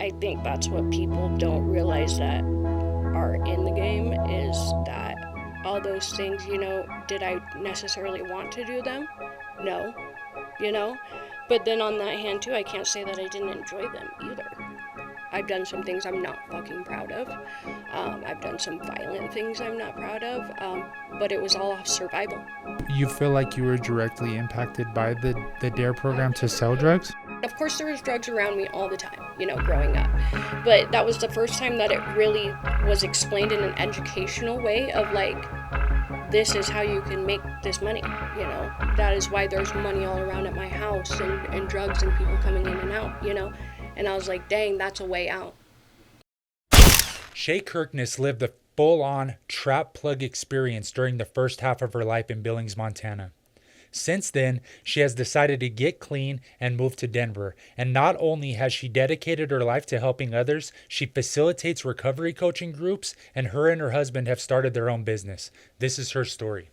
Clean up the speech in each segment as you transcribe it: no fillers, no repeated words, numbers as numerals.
I think that's what people don't realize that are in the game, is that all those things, did I necessarily want to do them? No, you know? But then on that hand too, I can't say that I didn't enjoy them either. I've done some things I'm not fucking proud of. I've done some violent things I'm not proud of, but it was all off survival. You feel like you were directly impacted by the DARE program to sell drugs? Of course there was drugs around me all the time, growing up. But that was the first time that it really was explained in an educational way of like, this is how you can make this money, That is why there's money all around at my house and drugs and people coming in and out, And I was like, dang, that's a way out. Shay Kirkness lived the full-on trap plug experience during the first half of her life in Billings, Montana. Since then, she has decided to get clean and move to Denver. And not only has she dedicated her life to helping others, she facilitates recovery coaching groups, and her husband have started their own business. This is her story.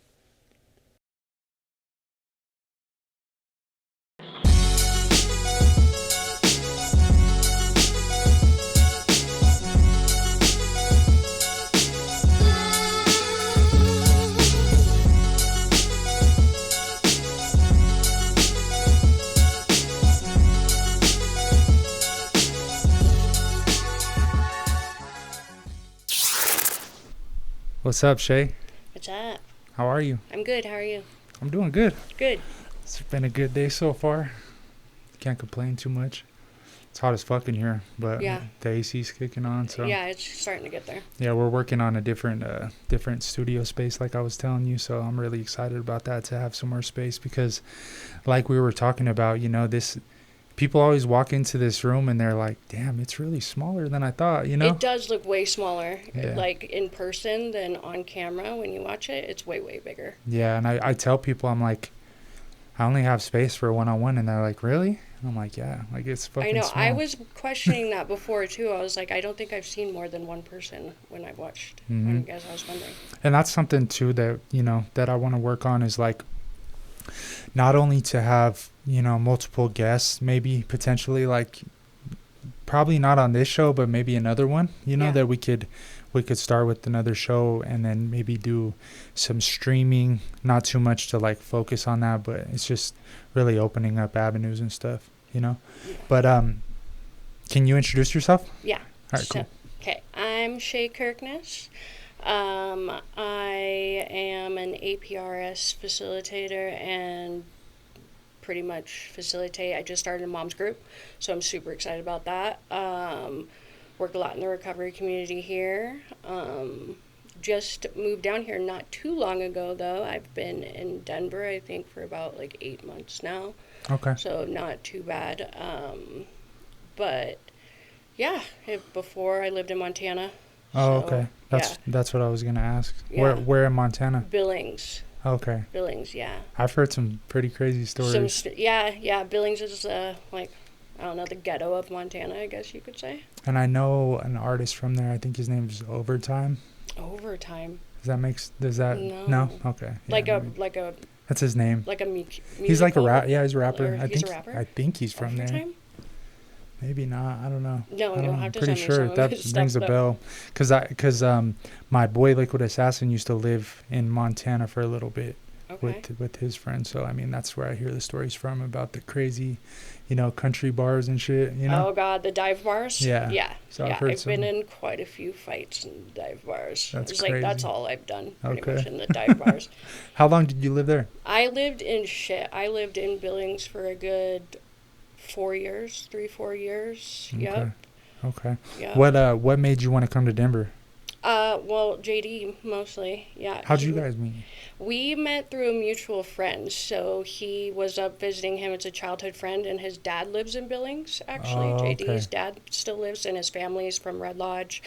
What's up, Shay? What's up? How are you? I'm good. How are you? I'm doing good. Good. It's been a good day so far. Can't complain too much. It's hot as fuck in here, but yeah, the AC's kicking on. So yeah, it's starting to get there. Yeah, we're working on a different studio space, like I was telling you. So I'm really excited about that, to have some more space, because, like we were talking about, this. People always walk into this room and they're like, damn, it's really smaller than I thought, It does look way smaller, Yeah. like in person than on camera. When you watch it, it's way, way bigger. Yeah, and I tell people, I'm like, I only have space for a one-on-one, and they're like, really? And I'm like, yeah, like it's fucking I know. small. I was questioning that before, too. I was like, I don't think I've seen more than one person when I've watched. I guess I was wondering. And that's something, too, that, that I want to work on, is like, not only to have, multiple guests, maybe potentially, like, probably not on this show, but maybe another one, Yeah. that we could start with another show, and then maybe do some streaming, not too much to like focus on that, but it's just really opening up avenues and stuff, Yeah. But can you introduce yourself? Yeah. All right, cool. Okay, I'm Shay Kirkness. I am an APRS facilitator and pretty much facilitate. I just started a mom's group, so I'm super excited about that. Work a lot in the recovery community here. Just moved down here not too long ago, though. I've been in Denver, I think, for about like 8 months now. Okay. So not too bad. But yeah, before I lived in Montana. Oh, So, okay. That's what I was gonna ask. Yeah. Where in Montana? Billings. Okay. Billings, yeah. I've heard some pretty crazy stories. Yeah. Billings is like, I don't know, the ghetto of Montana, I guess you could say. And I know an artist from there. I think his name's Overtime. Overtime. Does that? No? Okay. Yeah, like a that's his name. like a He's like a musical, rap. Yeah, he's a rapper. he's a rapper? I think he's from there. Overtime? Maybe not. I don't know. No, you'll have to pretty send me sure some that of his rings a stuff, bell. Cause my boy Liquid Assassin used to live in Montana for a little bit Okay. with his friends. So I mean, that's where I hear the stories from, about the crazy, country bars and shit. Oh God, the dive bars. Yeah. Yeah. So yeah. I've heard I've some. been in quite a few fights in dive bars. That's It's like that's crazy. all I've done pretty Okay. much in the dive bars. How long did you live there? I lived in Billings for a good 4 years, 3-4 years. Yep. Okay. Yeah. What made you want to come to Denver? Well, JD mostly. Yeah. How'd you guys meet? We met through a mutual friend. So he was up visiting him. It's a childhood friend, and his dad lives in Billings, actually. Oh, okay. JD's dad still lives, and his family is from Red Lodge.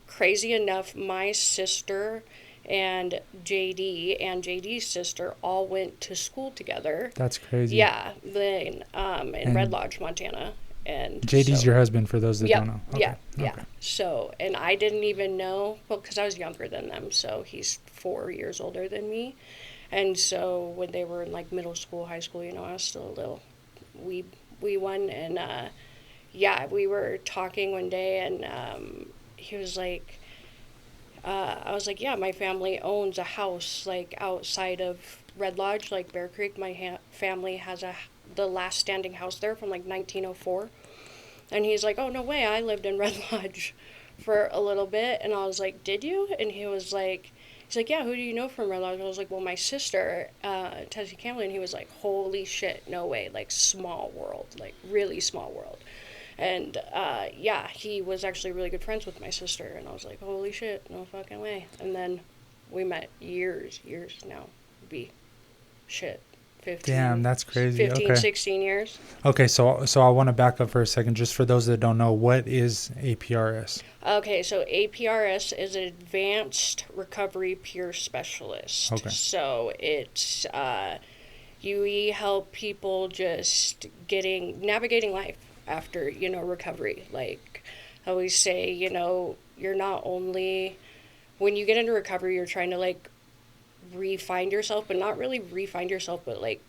Crazy enough, my sister and JD's sister all went to school together. That's crazy. Yeah, in Red Lodge, Montana. And JD's so, your husband, for those that don't know. Yeah. Okay. So, and I didn't even know, well, because I was younger than them, so he's 4 years older than me. And so when they were in like middle school, high school, I was still a little wee one. And yeah, we were talking one day, and he was like, I was like, yeah, my family owns a house like outside of Red Lodge, like Bear Creek. My family has the last standing house there from like 1904. And he's like, oh, no way, I lived in Red Lodge for a little bit. And I was like, did you? And he's like, yeah, who do you know from Red Lodge? And I was like, well, my sister, Tessie Campbell. And he was like, holy shit, no way, like small world, like really small world. And yeah, he was actually really good friends with my sister. And I was like, holy shit, no fucking way. And then we met years now. Be shit. 15, Damn, that's crazy. 15, Okay. 16 years. Okay, so I want to back up for a second, just for those that don't know, what is APRS? Okay, so APRS is an Advanced Recovery Peer Specialist. Okay. So it's we help people just navigating life after recovery. Like I always say, you're not only when you get into recovery, you're trying to like re-find yourself, but not really re-find yourself, but like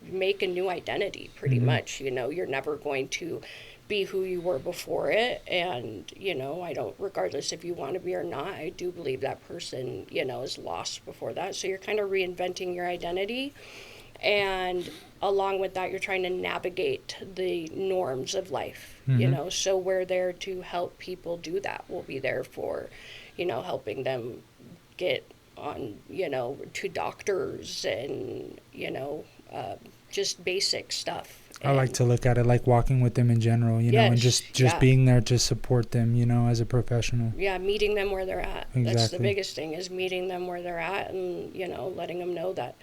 make a new identity pretty much. You're never going to be who you were before it, and I don't, regardless if you want to be or not, I do believe that person is lost before that. So you're kind of reinventing your identity, and along with that you're trying to navigate the norms of life. So we're there to help people do that. We'll be there for helping them get on, to doctors and, just basic stuff. I like to look at it like walking with them in general, Yes, and just being there to support them, as a professional. Yeah, meeting them where they're at. Exactly. That's the biggest thing, is meeting them where they're at, and, letting them know that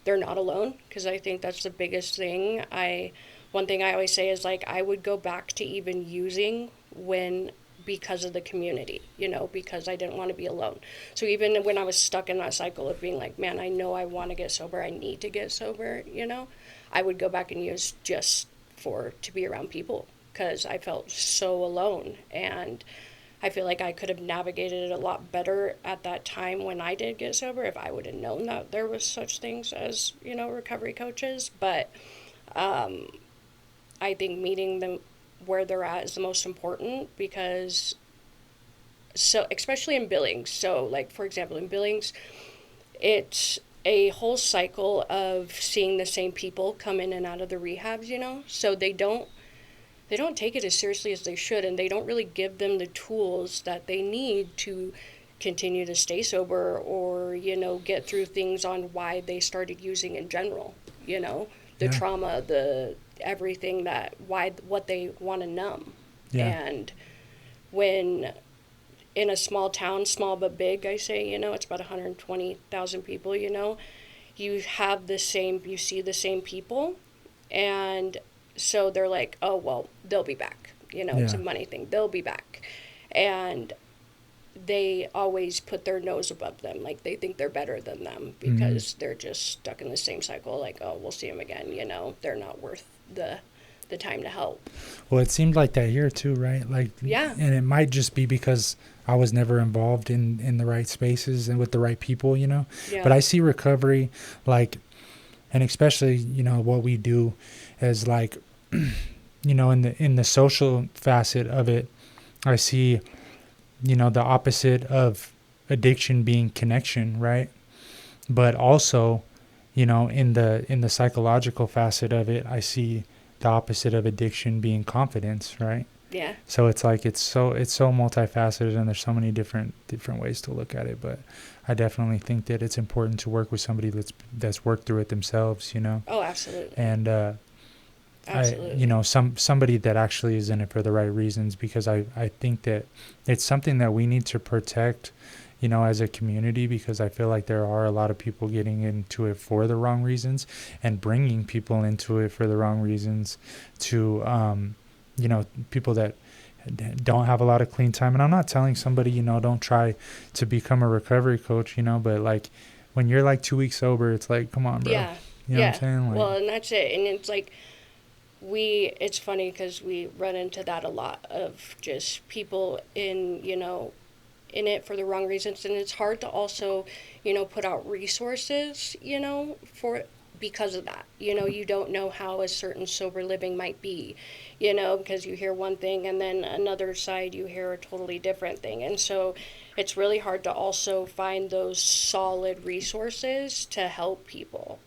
they're not alone, because I think that's the biggest thing. One thing I always say is, like, I would go back to even using because of the community, because I didn't want to be alone. So even when I was stuck in that cycle of being like, man, I know I want to get sober, I need to get sober, I would go back and use just to be around people, because I felt so alone. And I feel like I could have navigated it a lot better at that time when I did get sober, if I would have known that there was such things as, recovery coaches. But I think meeting them where they're at is the most important, because especially in Billings. So like, for example, in Billings, it's a whole cycle of seeing the same people come in and out of the rehabs, so they don't take it as seriously as they should, and they don't really give them the tools that they need to continue to stay sober, or get through things on why they started using in general, the trauma, the everything, what they want to numb. And when in a small town, small but big, I say, it's about 120,000 people, you see the same people, and so they're like, oh, well, they'll be back, it's a money thing, they'll be back. And they always put their nose above them, like they think they're better than them, because they're just stuck in the same cycle, like, oh, we'll see them again, they're not worth the time to help. Well, it seemed like that here too, right? Like, yeah. And it might just be because I was never involved in the right spaces and with the right people, Yeah. But I see recovery, like, and especially, what we do is like, in the social facet of it, I see, the opposite of addiction being connection, right? But also, in the psychological facet of it, I see the opposite of addiction being confidence, right? Yeah. So it's like it's so multifaceted, and there's so many different ways to look at it. But I definitely think that it's important to work with somebody that's worked through it themselves, Oh, absolutely. And absolutely. Somebody that actually is in it for the right reasons, because I think that it's something that we need to protect, as a community, because I feel like there are a lot of people getting into it for the wrong reasons and bringing people into it for the wrong reasons to, people that don't have a lot of clean time. And I'm not telling somebody, don't try to become a recovery coach, but like when you're like 2 weeks sober, it's like, come on, bro. Yeah. You know what I'm saying? Like, well, and that's it. And it's like, it's funny because we run into that a lot of just people in it for the wrong reasons. And it's hard to also, put out resources, for because of that. You know, you don't know how a certain sober living might be, you know, because you hear one thing and then another side you hear a totally different thing. And so it's really hard to also find those solid resources to help people.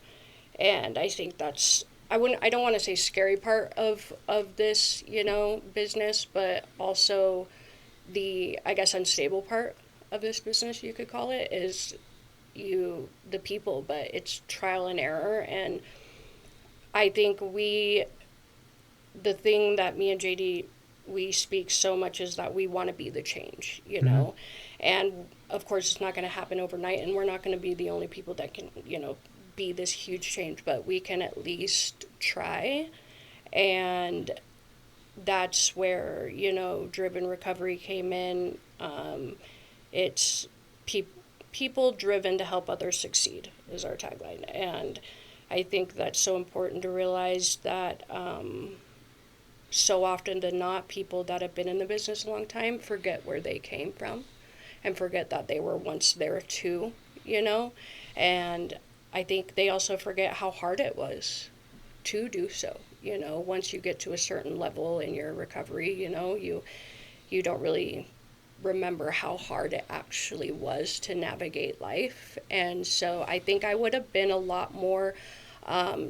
And I think that's, I don't want to say scary part of this, you know, business, but also the, I guess, unstable part of this business, you could call it, is the people, but it's trial and error. And I think the thing that me and JD, we speak so much is that we want to be the change, you know. And of course it's not going to happen overnight, and we're not going to be the only people that can, you know, be this huge change, but we can at least try. And that's where, you know, driven recovery came in. It's people driven to help others succeed is our tagline. And I think that's so important to realize that so often than not, people that have been in the business a long time forget where they came from and forget that they were once there too, you know. And I think they also forget how hard it was to do so. You know, once you get to a certain level in your recovery, you know, you don't really remember how hard it actually was to navigate life. And so I think I would have been a lot more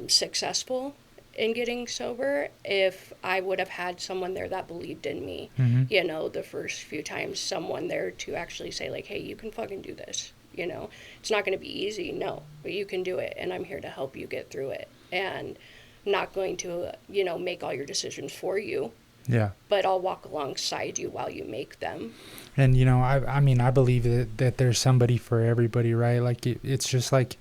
successful in getting sober if I would have had someone there that believed in me, you know, the first few times, someone there to actually say, like, hey, you can fucking do this. You know, it's not going to be easy, no, but you can do it, and I'm here to help you get through it. And I'm not going to, you know, make all your decisions for you. Yeah. But I'll walk alongside you while you make them. And, you know, I mean, I believe that there's somebody for everybody, right? Like, it's just like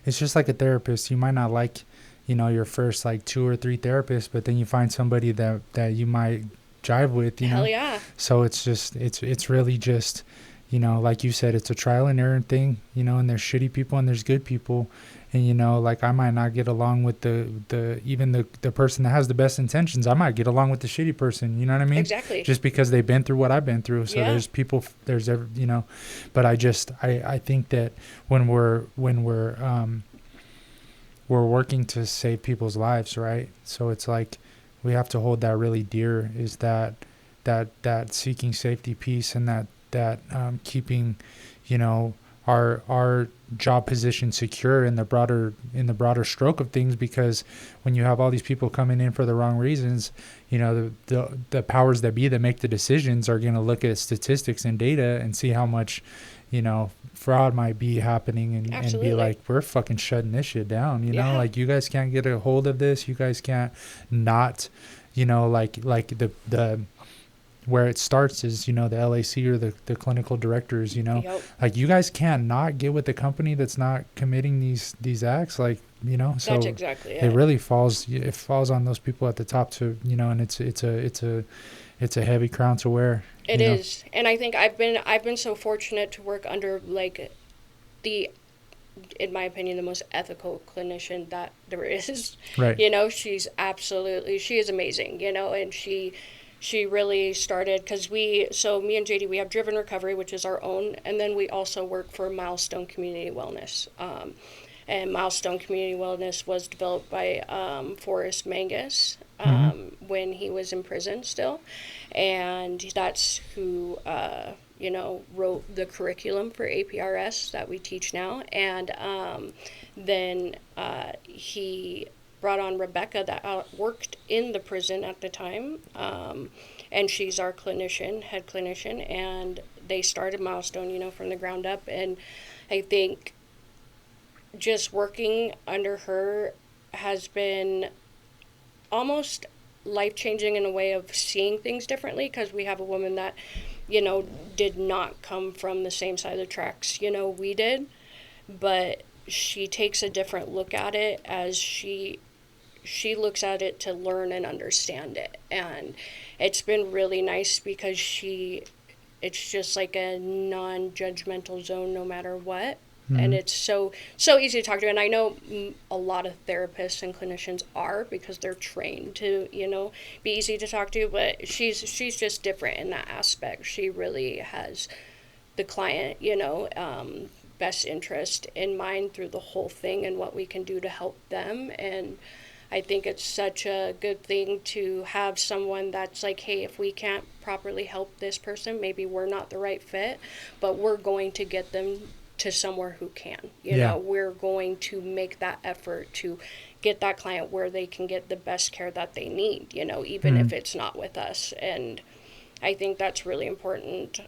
a therapist. You might not like, you know, your first, like, 2 or 3 therapists, but then you find somebody that you might jive with, you know? Hell yeah. So it's just, it's really just, you know, like you said, it's a trial and error thing, you know, and there's shitty people and there's good people. And, you know, like, I might not get along with even the person that has the best intentions. I might get along with the shitty person, you know what I mean? Exactly. Just because they've been through what I've been through. So there's people, you know, but I think that when we're working to save people's lives, right? So it's like, we have to hold that really dear, is that seeking safety piece, and that keeping, you know, our job position secure in the broader stroke of things. Because when you have all these people coming in for the wrong reasons, you know, the powers that be that make the decisions are going to look at statistics and data and see how much, you know, fraud might be happening, and be like, we're fucking shutting this shit down, you know, like, you guys can't get a hold of this, you guys can't not, you know, like the where it starts is, you know, the LAC or the clinical directors, you know, like, you guys can't not get with the company that's not committing these acts, like, you know. So that's exactly it. It really falls on those people at the top to, you know, and it's a heavy crown to wear. It is. And I think I've been so fortunate to work under, like, in my opinion, the most ethical clinician that there is. Right. You know, she is amazing, you know, and she really started, because me and JD, we have Driven Recovery, which is our own, and then we also work for Milestone Community Wellness. And Milestone Community Wellness was developed by Forrest Mangus when he was in prison still. And that's who, you know, wrote the curriculum for APRS that we teach now. And then he brought on Rebecca that worked in the prison at the time. And she's our head clinician. And they started Milestone, you know, from the ground up. And I think just working under her has been almost life-changing in a way of seeing things differently, because we have a woman that, you know, did not come from the same side of the tracks, you know, we did, but she takes a different look at it as she looks at it to learn and understand it. And it's been really nice because it's just like a non-judgmental zone no matter what. And it's so easy to talk to. And I know a lot of therapists and clinicians are, because they're trained to, you know, be easy to talk to. But she's just different in that aspect. She really has the client, you know, best interest in mind through the whole thing and what we can do to help them. And I think it's such a good thing to have someone that's like, hey, if we can't properly help this person, maybe we're not the right fit, but we're going to get them to somewhere who can. You know, we're going to make that effort to get that client where they can get the best care that they need, you know, even if it's not with us. And I think that's really important.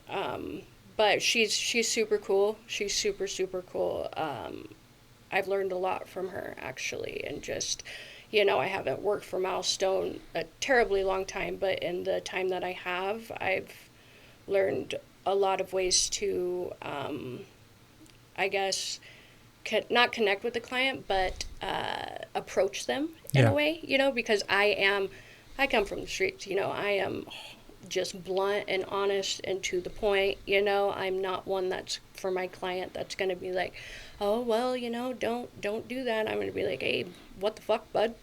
But she's super cool. She's super, super cool. I've learned a lot from her, actually, and just, you know, I haven't worked for Milestone a terribly long time, but in the time that I have, I've learned a lot of ways to, I guess, not connect with the client, but approach them in a way, you know, because I come from the streets, you know, I am just blunt and honest and to the point, you know. I'm not one that's for my client that's going to be like, oh, well, you know, don't do that. I'm going to be like, hey, what the fuck, bud?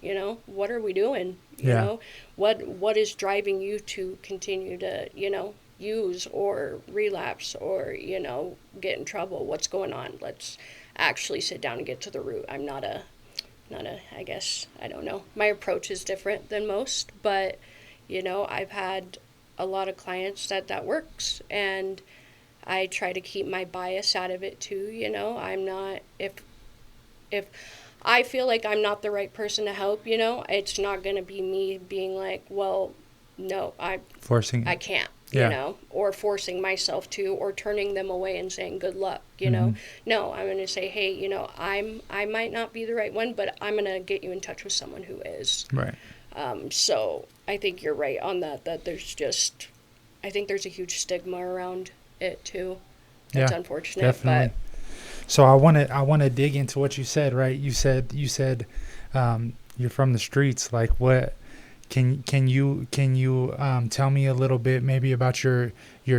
You know, what are we doing? You know, what is driving you to continue to, you know, use or relapse or, you know, get in trouble? What's going on? Let's actually sit down and get to the root. I'm not a, I guess, I don't know. My approach is different than most, but, you know, I've had a lot of clients that works, and I try to keep my bias out of it too, you know. I'm not, if I feel like I'm not the right person to help, you know, it's not going to be me being like, well, no, I can't, you know, or forcing myself to, or turning them away and saying good luck, you know. No, I'm going to say, hey, you know, I might not be the right one, but I'm going to get you in touch with someone who is. Right. So I think you're right on that there's just, I think there's a huge stigma around it too. It's unfortunate, definitely. But. So I want to dig into what you said, right? You said you're from the streets. Like, what can you tell me a little bit maybe about your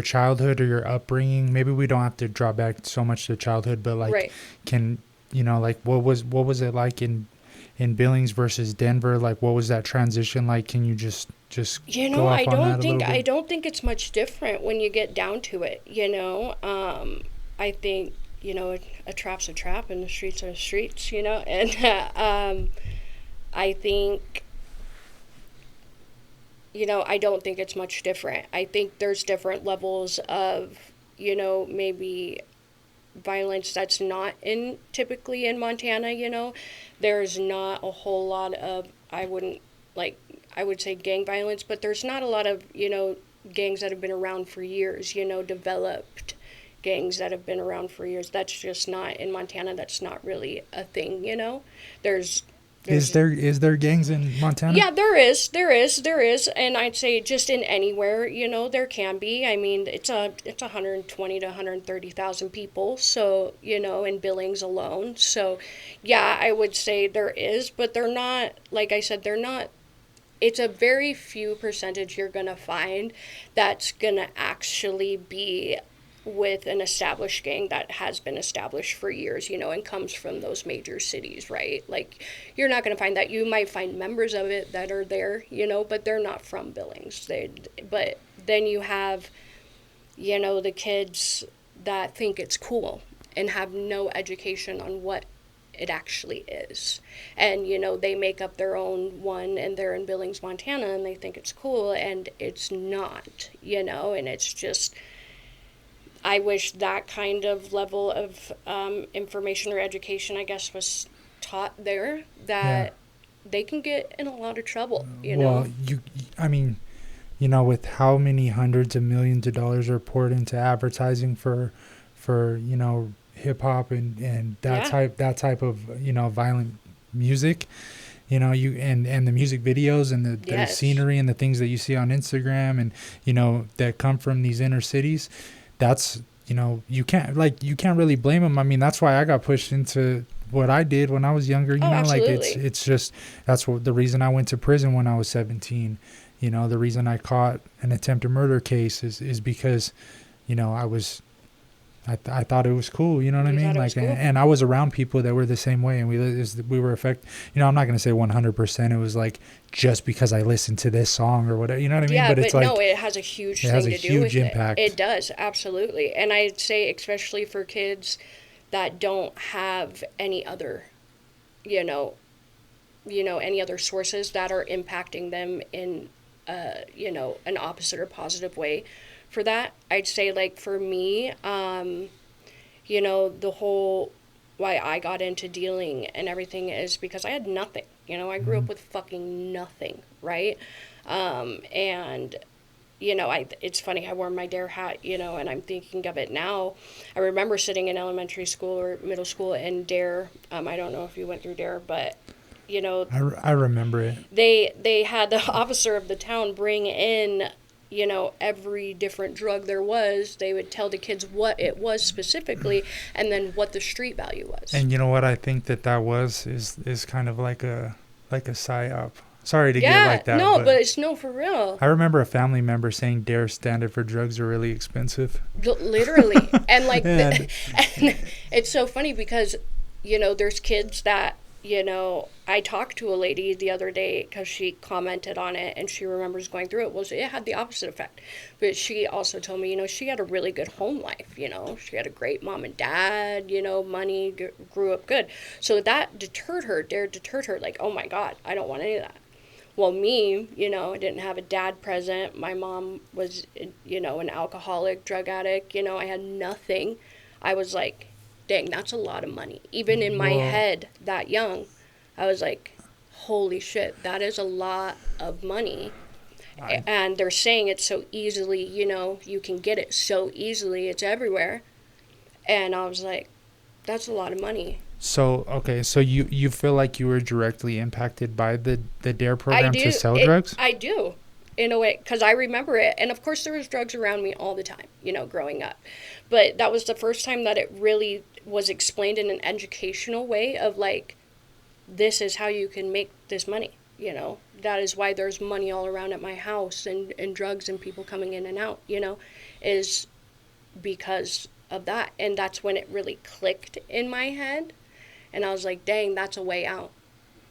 childhood or your upbringing? Maybe we don't have to draw back so much to childhood, but like, can you know, like, what was it like in Billings versus Denver? Like, what was that transition like? Can you just you know, I don't think it's much different when you get down to it, you know. I think, you know, a trap's a trap and the streets are the streets, you know. And I think, you know, I don't think it's much different. I think there's different levels of, you know, maybe violence that's not typically in Montana, you know. There's not a whole lot of, I would say gang violence, but there's not a lot of, you know, gangs that have been around for years, you know, developed gangs that have been around for years. That's just not in Montana. That's not really a thing, you know. Is there gangs in Montana? Yeah, there is, and I'd say just in anywhere, you know, there can be. I mean, it's 120 to 130,000 people, so, you know, in Billings alone. So, yeah, I would say there is, but they're not, like I said, they're not. It's a very few percentage you're gonna find that's gonna actually be with an established gang that has been established for years, you know, and comes from those major cities, right? Like, you're not going to find that. You might find members of it that are there, you know, but they're not from Billings. But then you have, you know, the kids that think it's cool and have no education on what it actually is. And, you know, they make up their own one, and they're in Billings, Montana, and they think it's cool, and it's not, you know, and it's just... I wish that kind of level of information or education, I guess, was taught there, that they can get in a lot of trouble, you know? Well, I mean, you know, with how many hundreds of millions of dollars are poured into advertising for you know, hip hop and that type of, you know, violent music, you know, and the music videos and the scenery and the things that you see on Instagram and, you know, that come from these inner cities. That's, you know, you can't really blame them. I mean, that's why I got pushed into what I did when I was younger, you know, absolutely. Like it's just, that's the reason I went to prison when I was 17. You know, the reason I caught an attempted murder case is because, you know, I was I thought it was cool, you know what I You mean? thought it was Like, cool? and I was around people that were the same way, and we were affected. You know, I'm not gonna say 100%. It was like just because I listened to this song or whatever, you know what I mean? Yeah, But it's but like no, it has a huge it has thing a to do huge with it. impact. It does, absolutely. And I'd say, especially for kids that don't have any other, you know, any other sources that are impacting them in, an opposite or positive way for that. I'd say, like, for me, the whole why I got into dealing and everything is because I had nothing. I grew up with fucking nothing, right? And it's funny. I wore my Dare hat, and I'm thinking of it now. I remember sitting in elementary school or middle school and Dare. I don't know if you went through Dare, but I remember it. they had the officer of the town bring in every different drug there was. They would tell the kids what it was specifically and then what the street value was. And you know what I think that was is kind of like a psyop. Sorry to get like that. No, but it's no, for real. I remember a family member saying Dare standard for drugs are really expensive. Literally. And like and it's so funny because there's kids that I talked to a lady the other day because she commented on it and she remembers going through it. Well, it had the opposite effect. But she also told me, she had a really good home life. She had a great mom and dad, money, grew up good. So that deterred her, deterred her. Like, oh my God, I don't want any of that. Well, me, I didn't have a dad present. My mom was, an alcoholic, drug addict. I had nothing. I was like, dang, that's a lot of money. Even in my head that young, I was like, holy shit, that is a lot of money. And they're saying it so easily, you can get it so easily, it's everywhere. And I was like, that's a lot of money. So, okay, so you feel like you were directly impacted by the DARE program to sell drugs? I do, in a way, because I remember it. And of course there was drugs around me all the time, growing up. But that was the first time that it really was explained in an educational way of like, this is how you can make this money, That is why there's money all around at my house and drugs and people coming in and out, is because of that. And that's when it really clicked in my head. And I was like, dang, that's a way out.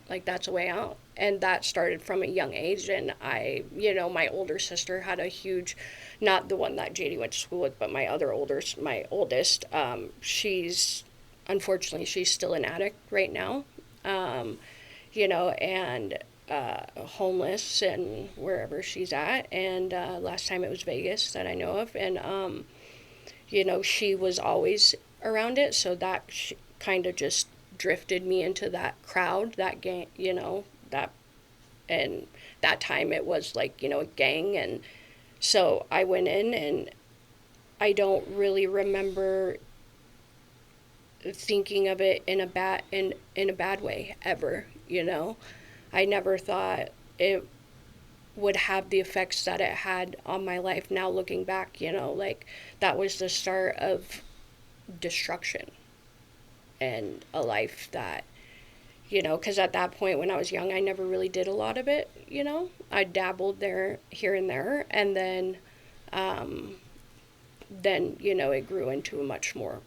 Like, that's a way out. And that started from a young age. And I, my older sister had a huge, not the one that JD went to school with, but my oldest, unfortunately, she's still an addict right now, and homeless and wherever she's at. And last time it was Vegas that I know of. And, she was always around it. So that kind of just drifted me into that crowd, that gang, and that time it was like, a gang. And so I went in and I don't really remember thinking of it in a bad way ever, I never thought it would have the effects that it had on my life. Now looking back, like that was the start of destruction and a life that, because at that point when I was young, I never really did a lot of it, I dabbled there, here and there, and then it grew into a much more,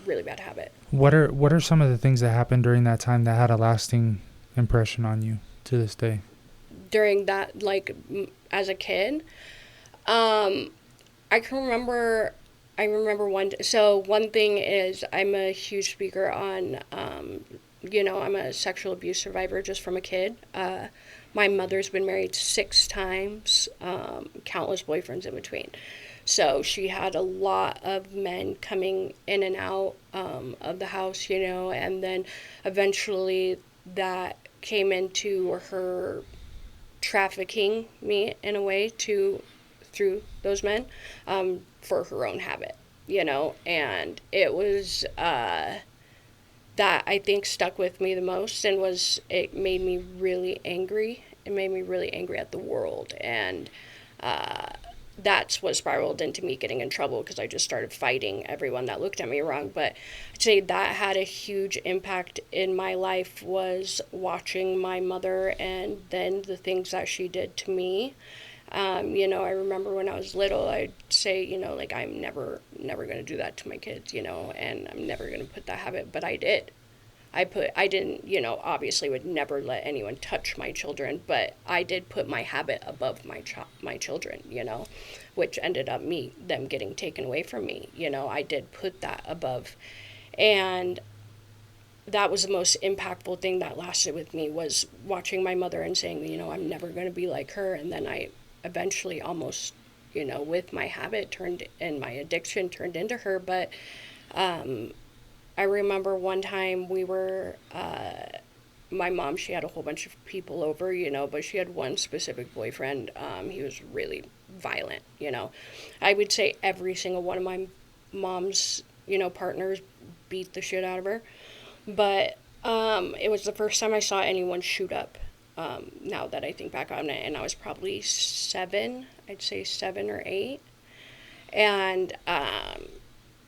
really bad habit. What are some of the things that happened during that time that had a lasting impression on you to this day? During that, like, as a kid, I remember one thing is I'm a huge speaker on, I'm a sexual abuse survivor just from a kid. My mother's been married 6 times, countless boyfriends in between. So she had a lot of men coming in and out of the house, and then eventually that came into her trafficking me in a way through those men for her own habit, and it was that I think stuck with me the most and it made me really angry. It made me really angry at the world, and that's what spiraled into me getting in trouble because I just started fighting everyone that looked at me wrong. But I'd say that had a huge impact in my life was watching my mother and then the things that she did to me. I remember when I was little, I'd say, like, I'm never going to do that to my kids, and I'm never going to put that habit, but I did. I didn't, obviously would never let anyone touch my children, but I did put my habit above my children, which ended up them getting taken away from me. I did put that above. And that was the most impactful thing that lasted with me, was watching my mother and saying, I'm never going to be like her. And then I eventually almost, with my habit and my addiction turned into her. But I remember one time we were, my mom, she had a whole bunch of people over, but she had one specific boyfriend. He was really violent, I would say every single one of my mom's, partners beat the shit out of her. But it was the first time I saw anyone shoot up, now that I think back on it. And I was probably 7, I'd say 7 or 8. And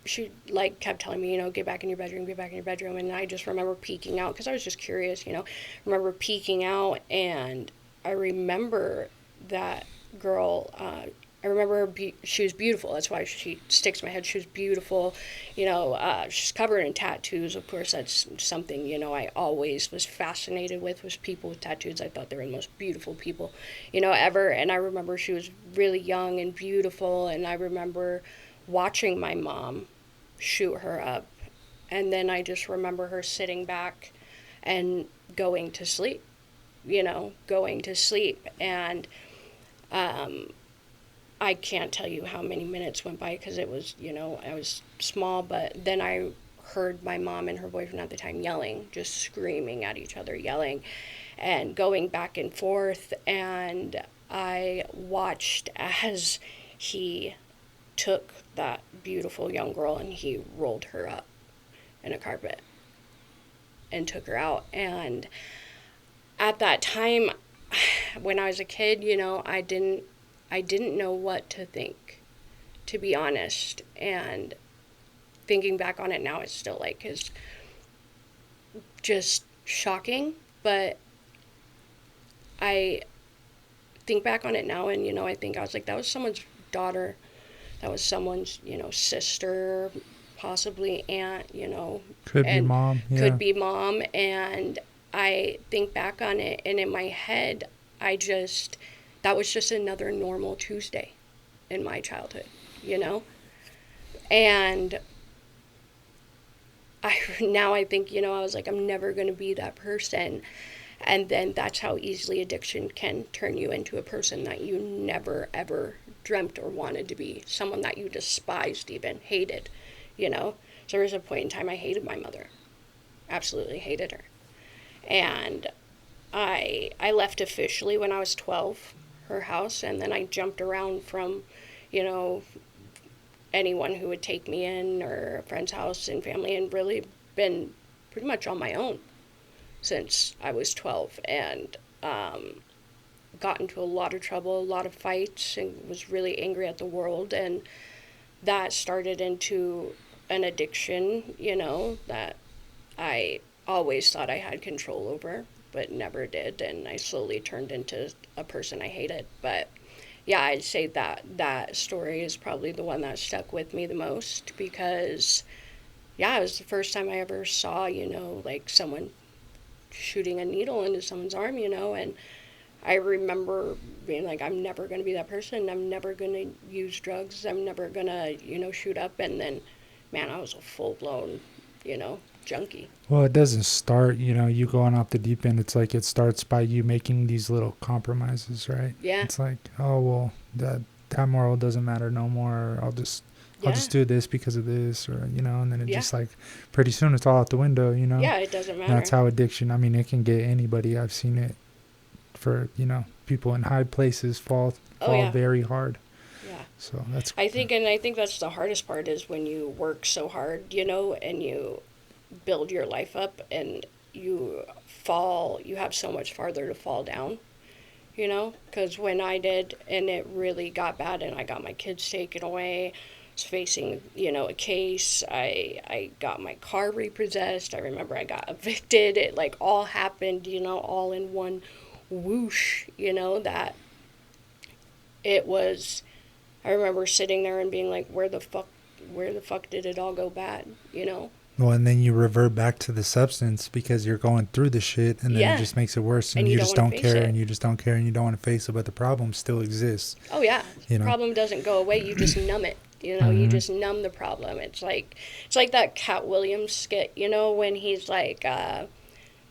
she like kept telling me, get back in your bedroom. And I just remember peeking out because I was just curious, remember peeking out. And I remember that girl, I remember her she was beautiful. That's why she sticks in my head. She was beautiful. She's covered in tattoos. Of course, that's something, I always was fascinated with, was people with tattoos. I thought they were the most beautiful people, ever. And I remember she was really young and beautiful. And I remember watching my mom shoot her up. And then I just remember her sitting back and going to sleep, And I can't tell you how many minutes went by because it was, I was small, but then I heard my mom and her boyfriend at the time yelling, just screaming at each other, yelling and going back and forth. And I watched as he took that beautiful young girl and he rolled her up in a carpet and took her out. And at that time, when I was a kid, I didn't know what to think, to be honest. And thinking back on it now, it's still is just shocking. But I think back on it now and, I think I was like, that was someone's daughter. That was someone's, sister, possibly aunt, Could be mom. Yeah. Could be mom. And I think back on it and in my head, that was just another normal Tuesday in my childhood, And now I think, I was like, I'm never going to be that person. And then that's how easily addiction can turn you into a person that you never, ever dreamt or wanted to be. Someone that you despised, even hated, So there was a point in time I hated my mother. Absolutely hated her. And I left officially when I was 12, her house, and then I jumped around from, anyone who would take me in or a friend's house and family, and really been pretty much on my own since I was 12, and got into a lot of trouble, a lot of fights, and was really angry at the world, and that started into an addiction, that I always thought I had control over, but never did, and I slowly turned into a person I hated. But yeah, I'd say that story is probably the one that stuck with me the most, because it was the first time I ever saw, someone shooting a needle into someone's arm, and I remember being like, I'm never going to be that person. I'm never going to use drugs. I'm never going to, shoot up. And then, man, I was a full-blown, junkie. Well, it doesn't start, you going off the deep end. It's like it starts by you making these little compromises, right? Yeah. It's like, oh, well, that moral doesn't matter no more. I'll just do this because of this, or, and then it just pretty soon it's all out the window, Yeah, it doesn't matter. And that's how addiction, it can get anybody. I've seen it for, people in high places fall very hard. Yeah. So that's, I think that's the hardest part, is when you work so hard, and you build your life up and you have so much farther to fall down, because when I did, and it really got bad and I got my kids taken away, I was facing, a case, I got my car repossessed, I remember I got evicted, it all happened, all in one whoosh, that it was, I remember sitting there and being like, where the fuck did it all go bad, you know? Well, and then you revert back to the substance because you're going through the shit, and then Yeah. it just makes it worse, and And you you just don't don't wanna face care, it. and you just don't care, and you don't want to face it, but the problem still exists. Oh yeah, You know? problem doesn't go away. You just numb it. You know, you Mhm. just numb the problem. It's like that Cat Williams skit. You know, when he's like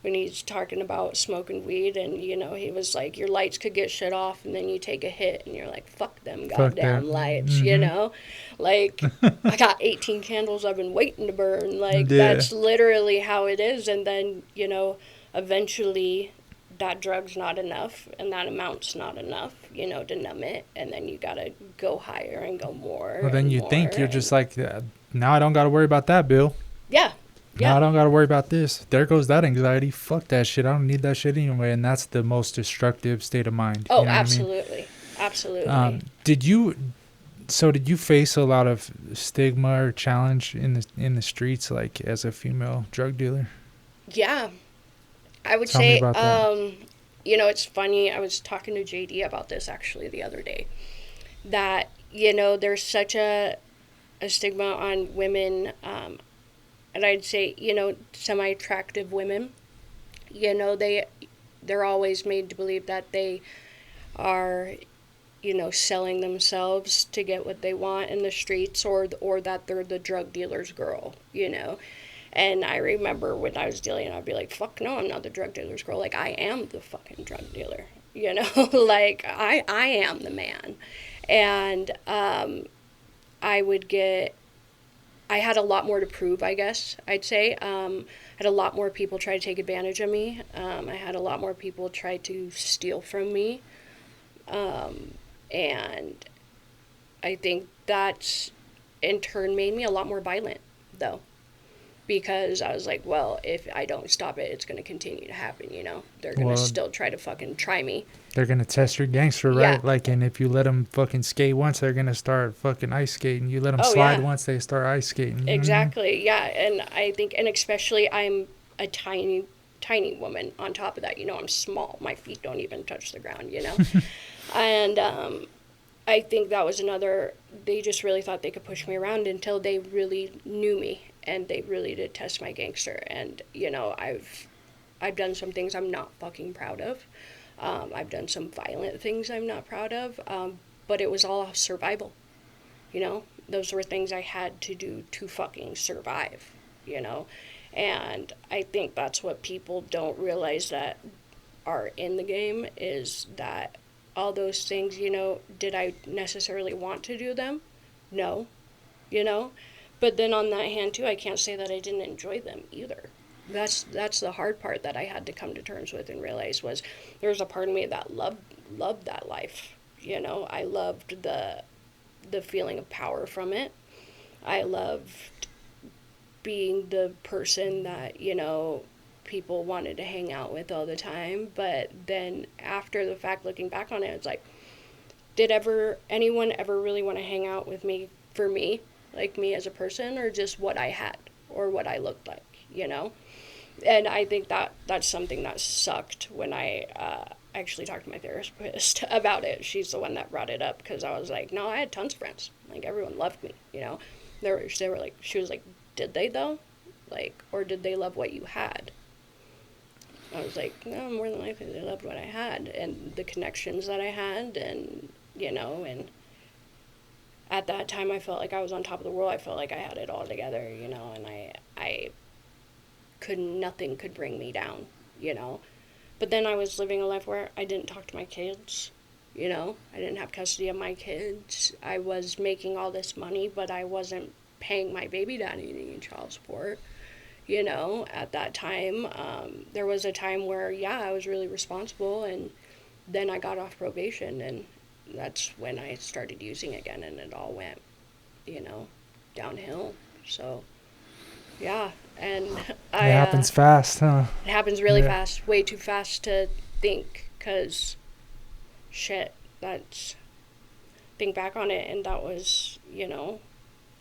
when he's talking about smoking weed, and you know he was like, your lights could get shut off, and then you take a hit, and you're like, fuck them Fuck that. goddamn lights. You Mhm. know, like I got 18 candles I've been waiting to burn. Like Yeah. that's literally how it is. And then you know, eventually that drug's not enough and that amount's not enough, you know, to numb it, and then you gotta go higher and go more. Well, then and you more, think you're and just like, now I don't got to worry about that, Bill. yeah, Now I yeah, don't got to worry about this. There goes that anxiety. Fuck that shit. I don't need that shit anyway. And that's the most destructive state of mind. oh, You know what I mean? absolutely, absolutely. Did you face a lot of stigma or challenge in the streets, like as a female drug dealer? Yeah, I would Tell me say, about that. you know, it's funny. I was talking to JD about this actually the other day. That you know, there's such a stigma on women, and I'd say you know, semi-attractive women. You know, they're always made to believe that they are, you know, selling themselves to get what they want in the streets, or that they're the drug dealer's girl, you know. And I remember when I was dealing, I'd be like, fuck no, I'm not the drug dealer's girl. Like, I am the fucking drug dealer, you know? Like, I am the man. And I would get, I had a lot more to prove, I guess, I'd say. I had a lot more people try to take advantage of me. I had a lot more people try to steal from me. And I think that's in turn made me a lot more violent, though, because I was like, well, if I don't stop it, it's going to continue to happen, you know? They're going to Well, still try to fucking try me. they're gonna test your gangster, Yeah. right? Like, and if you let them fucking skate once, they're gonna start fucking ice skating. You let them Oh, slide yeah. once, they start ice skating. You know what I mean? Exactly, yeah. And I think, and especially I'm a tiny, tiny woman on top of that. You know, I'm small. My feet don't even touch the ground, you know? And I think that was another, they just really thought they could push me around until they really knew me, and they really did test my gangster. And, you know, I've done some things I'm not fucking proud of. I've done some violent things I'm not proud of, but it was all survival, you know? Those were things I had to do to fucking survive, you know? And I think that's what people don't realize that are in the game, is that all those things, you know, did I necessarily want to do them? No, you know? But then on that hand, too, I can't say that I didn't enjoy them either. That's the hard part that I had to come to terms with and realize was there was a part of me that loved that life. You know, I loved the feeling of power from it. I loved being the person that, you know, people wanted to hang out with all the time. But then after the fact, looking back on it, it's like, did anyone ever really want to hang out with me for me, like me as a person, or just what I had or what I looked like, you know? And I think that's something that sucked when I actually talked to my therapist about it. She's the one that brought it up, because I was like, no, I had tons of friends. Like, everyone loved me, you know? They were like, she was like, did they though? Like, or did they love what you had? I was like, no, more than likely they loved what I had and the connections that I had, and, you know, and at that time I felt like I was on top of the world. I felt like I had it all together, you know, and I nothing could bring me down, you know. But then I was living a life where I didn't talk to my kids, you know. I didn't have custody of my kids. I was making all this money, but I wasn't paying my baby daddy any child support, you know. At that time, there was a time where, yeah, I was really responsible, and then I got off probation, and that's when I started using again, and it all went, you know, downhill. So, yeah. And It happens fast, huh? it happens really Yeah. fast, way too fast to think, because shit, think back on it, and that was, you know,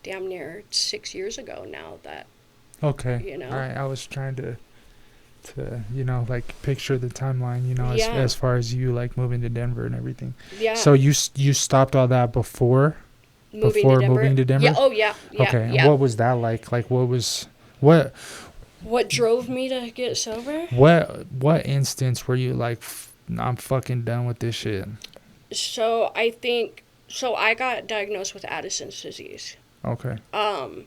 damn near 6 years ago now that, Okay. you know. All right. I was trying to to, like picture the timeline, Yeah. as far as you like moving to Denver and everything. Yeah. So you stopped all that before moving to Denver? Yeah. Oh, yeah. Yeah. Okay. Yeah. And what was that like? Like what What drove me to get sober? what instance were you like, I'm fucking done with this shit? So I got diagnosed with Addison's disease. Okay. Um,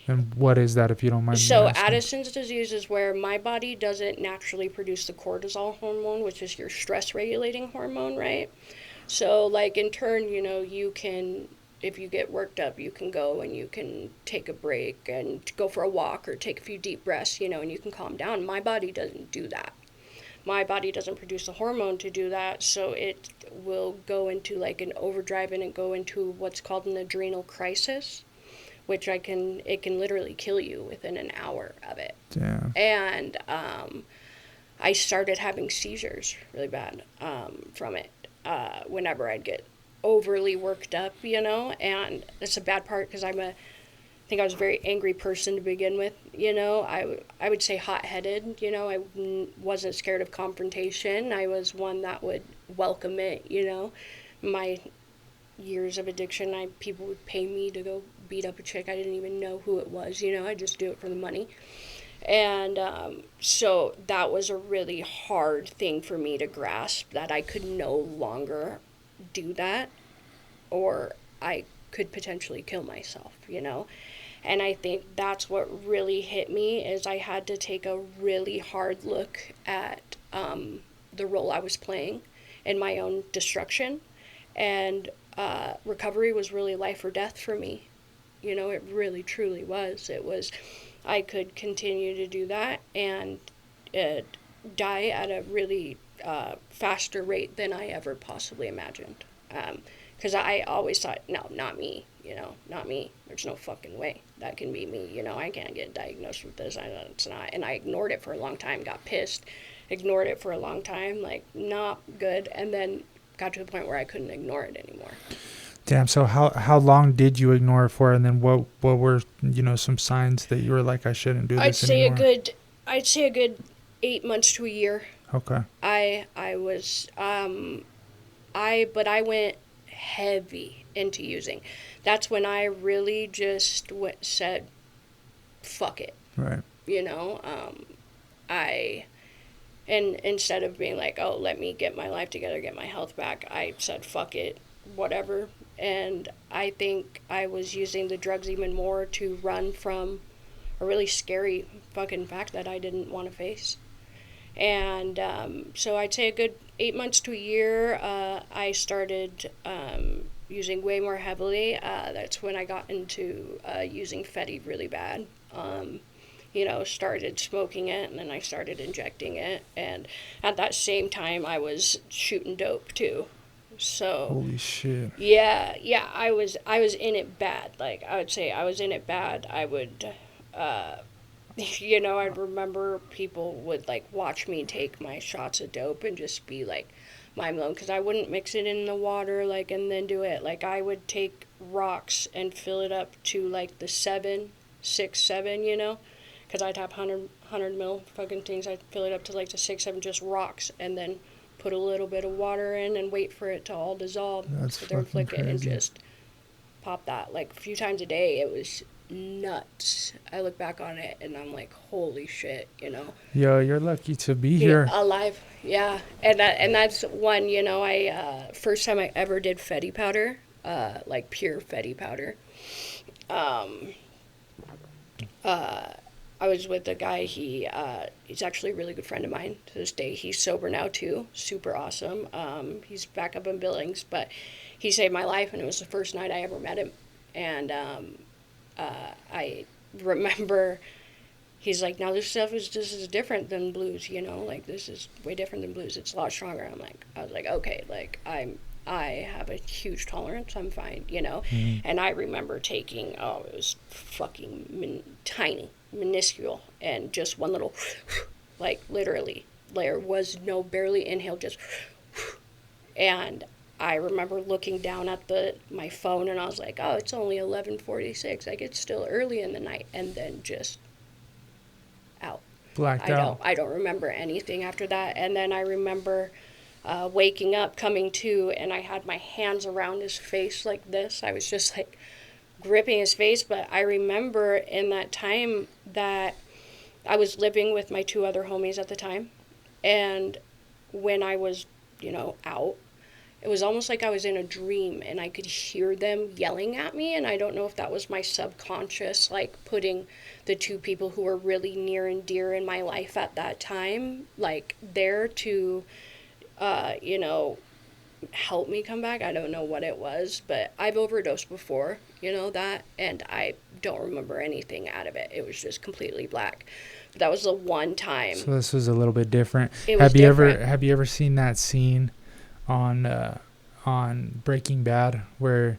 And what is that, if you don't mind me So asking? Addison's disease is where my body doesn't naturally produce the cortisol hormone, which is your stress regulating hormone, right? So like in turn, you can, if you get worked up, you can go and you can take a break and go for a walk or take a few deep breaths, and you can calm down. My body doesn't do that. My body doesn't produce the hormone to do that, so it will go into like an overdrive and it go into what's called an adrenal crisis, which it can literally kill you within an hour of it. Damn. And I started having seizures really bad from it whenever I'd get overly worked up, and that's a bad part because I think I was a very angry person to begin with, I would say hot-headed, I wasn't scared of confrontation. I was one that would welcome it, my years of addiction, people would pay me to go beat up a chick. I didn't even know who it was, I just do it for the money. And so that was a really hard thing for me to grasp, that I could no longer do that, or I could potentially kill myself, And I think that's what really hit me, is I had to take a really hard look at the role I was playing in my own destruction. And recovery was really life or death for me. It really, truly was. It was, I could continue to do that and die at a really faster rate than I ever possibly imagined. Because I always thought, no, not me, not me. There's no fucking way that can be me. I can't get diagnosed with this. It's not. And I ignored it for a long time, got pissed, ignored it for a long time, like, not good. And then got to a point where I couldn't ignore it anymore. Damn. So how long did you ignore it for, and then what were some signs that you were like, I shouldn't do this anymore? I'd say a good 8 months to a year. Okay. I was but I went heavy into using. That's when I really just said, fuck it. Right. And instead of being like, oh, let me get my life together, get my health back, I said, fuck it, whatever. And I think I was using the drugs even more to run from a really scary fucking fact that I didn't want to face. And so I'd say a good 8 months to a year, I started using way more heavily. That's when I got into using Fetty really bad. Started smoking it, and then I started injecting it. And at that same time, I was shooting dope too. So holy shit. Yeah, I was in it bad. Like, I would say I was in it bad. I would, I'd remember people would like watch me take my shots of dope and just be like mind blown, because I wouldn't mix it in the water like and then do it. Like, I would take rocks and fill it up to like the 6, 7, because I'd have 100 mil fucking things. I'd fill it up to like the 6, 7 just rocks, and then put a little bit of water in and wait for it to all dissolve. That's Sit there and fucking flick it and crazy. just pop that like a few times a day. It was nuts. I look back on it and I'm like, holy shit, Yo, you're lucky to be here. Alive. Yeah. And that's one, I first time I ever did Fetty powder, like pure Fetty powder. I was with a guy, he's actually a really good friend of mine to this day. He's sober now too, super awesome. He's back up in Billings, but he saved my life, and it was the first night I ever met him. And I remember he's like, now this is different than blues, like this is way different than blues. It's a lot stronger. I was like, okay, like I have a huge tolerance. I'm fine, Mm-hmm. And I remember taking, it was fucking tiny, minuscule, and just one little, like literally, there was no barely inhale, just, and I remember looking down at my phone, and I was like, oh, it's only 11:46. Like, it's still early in the night, and then just out. Blacked out. I don't remember anything after that. And then I remember waking up, coming to, and I had my hands around his face like this. I was just like gripping his face. But I remember in that time that I was living with my two other homies at the time. And when I was, out, it was almost like I was in a dream and I could hear them yelling at me. And I don't know if that was my subconscious, like putting the two people who were really near and dear in my life at that time, like there to, help me come back. I don't know what it was, but I've overdosed before, that, and I don't remember anything out of it. It was just completely black. But that was the one time. So this was a little bit different. It was different. Have you ever seen that scene on Breaking Bad where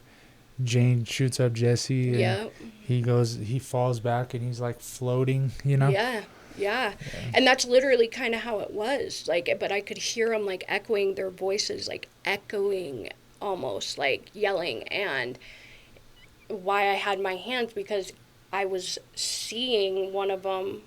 Jane shoots up Jesse and Yeah. he falls back and he's like floating, Yeah. And that's literally kind of how it was. Like, but I could hear them like echoing their voices, like echoing almost, like yelling. And why I had my hands, because I was seeing one of them,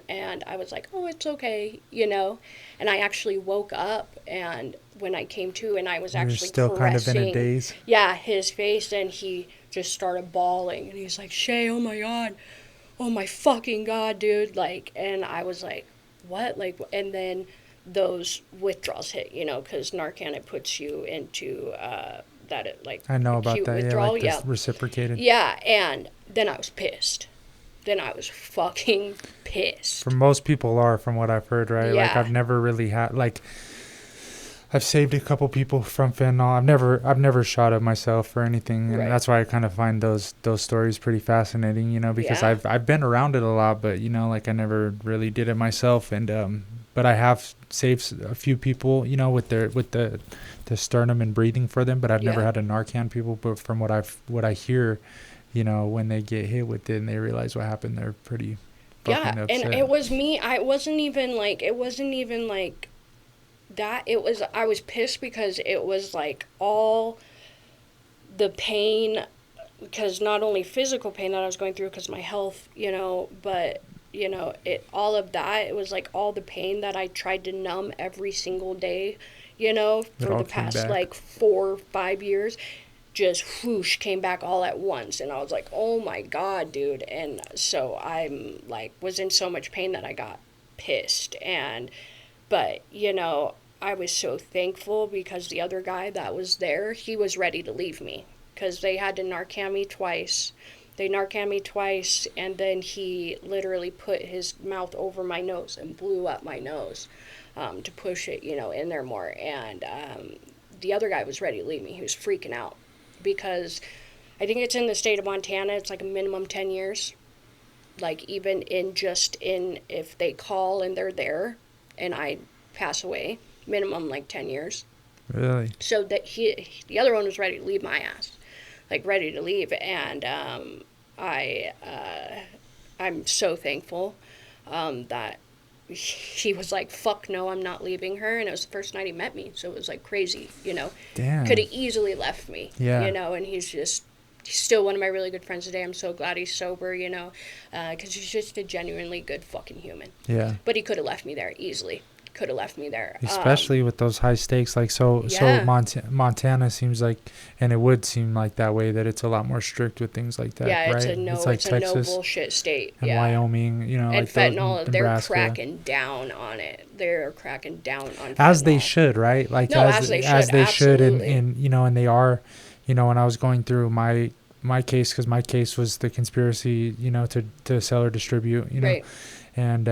and I was like, oh, it's okay, And I actually woke up, and when I came to, and I was actually still caressing, kind of in a daze. Yeah, his face, and he just started bawling, and he's like, Shay, oh my God. Oh my fucking God, dude. Like, and I was like, what? Like, and then those withdrawals hit, because Narcan, it puts you into I know about acute that. withdrawal. Yeah, like reciprocated. Yeah, and then I was pissed. Then I was fucking pissed. For most people are, from what I've heard, right? Yeah. Like I've never really had, like, I've saved a couple people from fentanyl. I've never shot it myself or anything, and Right. that's why I kind of find those stories pretty fascinating, because Yeah. I've been around it a lot, but like I never really did it myself, and but I have saved a few people, with the sternum and breathing for them, but I've never Yeah. had a Narcan people. But from what I hear, when they get hit with it and they realize what happened, they're pretty fucking upset. And it was me. It wasn't even like that. I was pissed because it was like all the pain, because not only physical pain that I was going through because my health, but all of that, it was like all the pain that I tried to numb every single day, for all the came past back. like 4 or 5 years, just whoosh came back all at once. And I was like, oh my God, dude. And so I'm like, was in so much pain that I got pissed. But I was so thankful because the other guy that was there, he was ready to leave me because they had to Narcan me twice. They Narcan me twice, and then he literally put his mouth over my nose and blew up my nose to push it, in there more. And the other guy was ready to leave me. He was freaking out because I think it's in the state of Montana, it's like a minimum 10 years. Like even if they call and they're there and I pass away, minimum like 10 years. Really? So that the other one was ready to leave my ass, like ready to leave. And I'm so thankful that he was like, fuck no, I'm not leaving her. And it was the first night he met me, so it was like crazy, Damn. Could have easily left me. Yeah. And he's still one of my really good friends today. I'm so glad he's sober, because he's just a genuinely good fucking human. Yeah. But he could have left me there easily. Could have left me there. Especially with those high stakes, like so Montana seems like, and it would seem like that way, that it's a lot more strict with things like that. Yeah, right? it's like a Texas no bullshit state. and Yeah. Wyoming, And like fentanyl, they're Nebraska. cracking down on it. They're cracking down on fentanyl. As they should, right? Like No, as they should, and and they are, when I was going through my case, because my case was the conspiracy, to sell or distribute, Right. and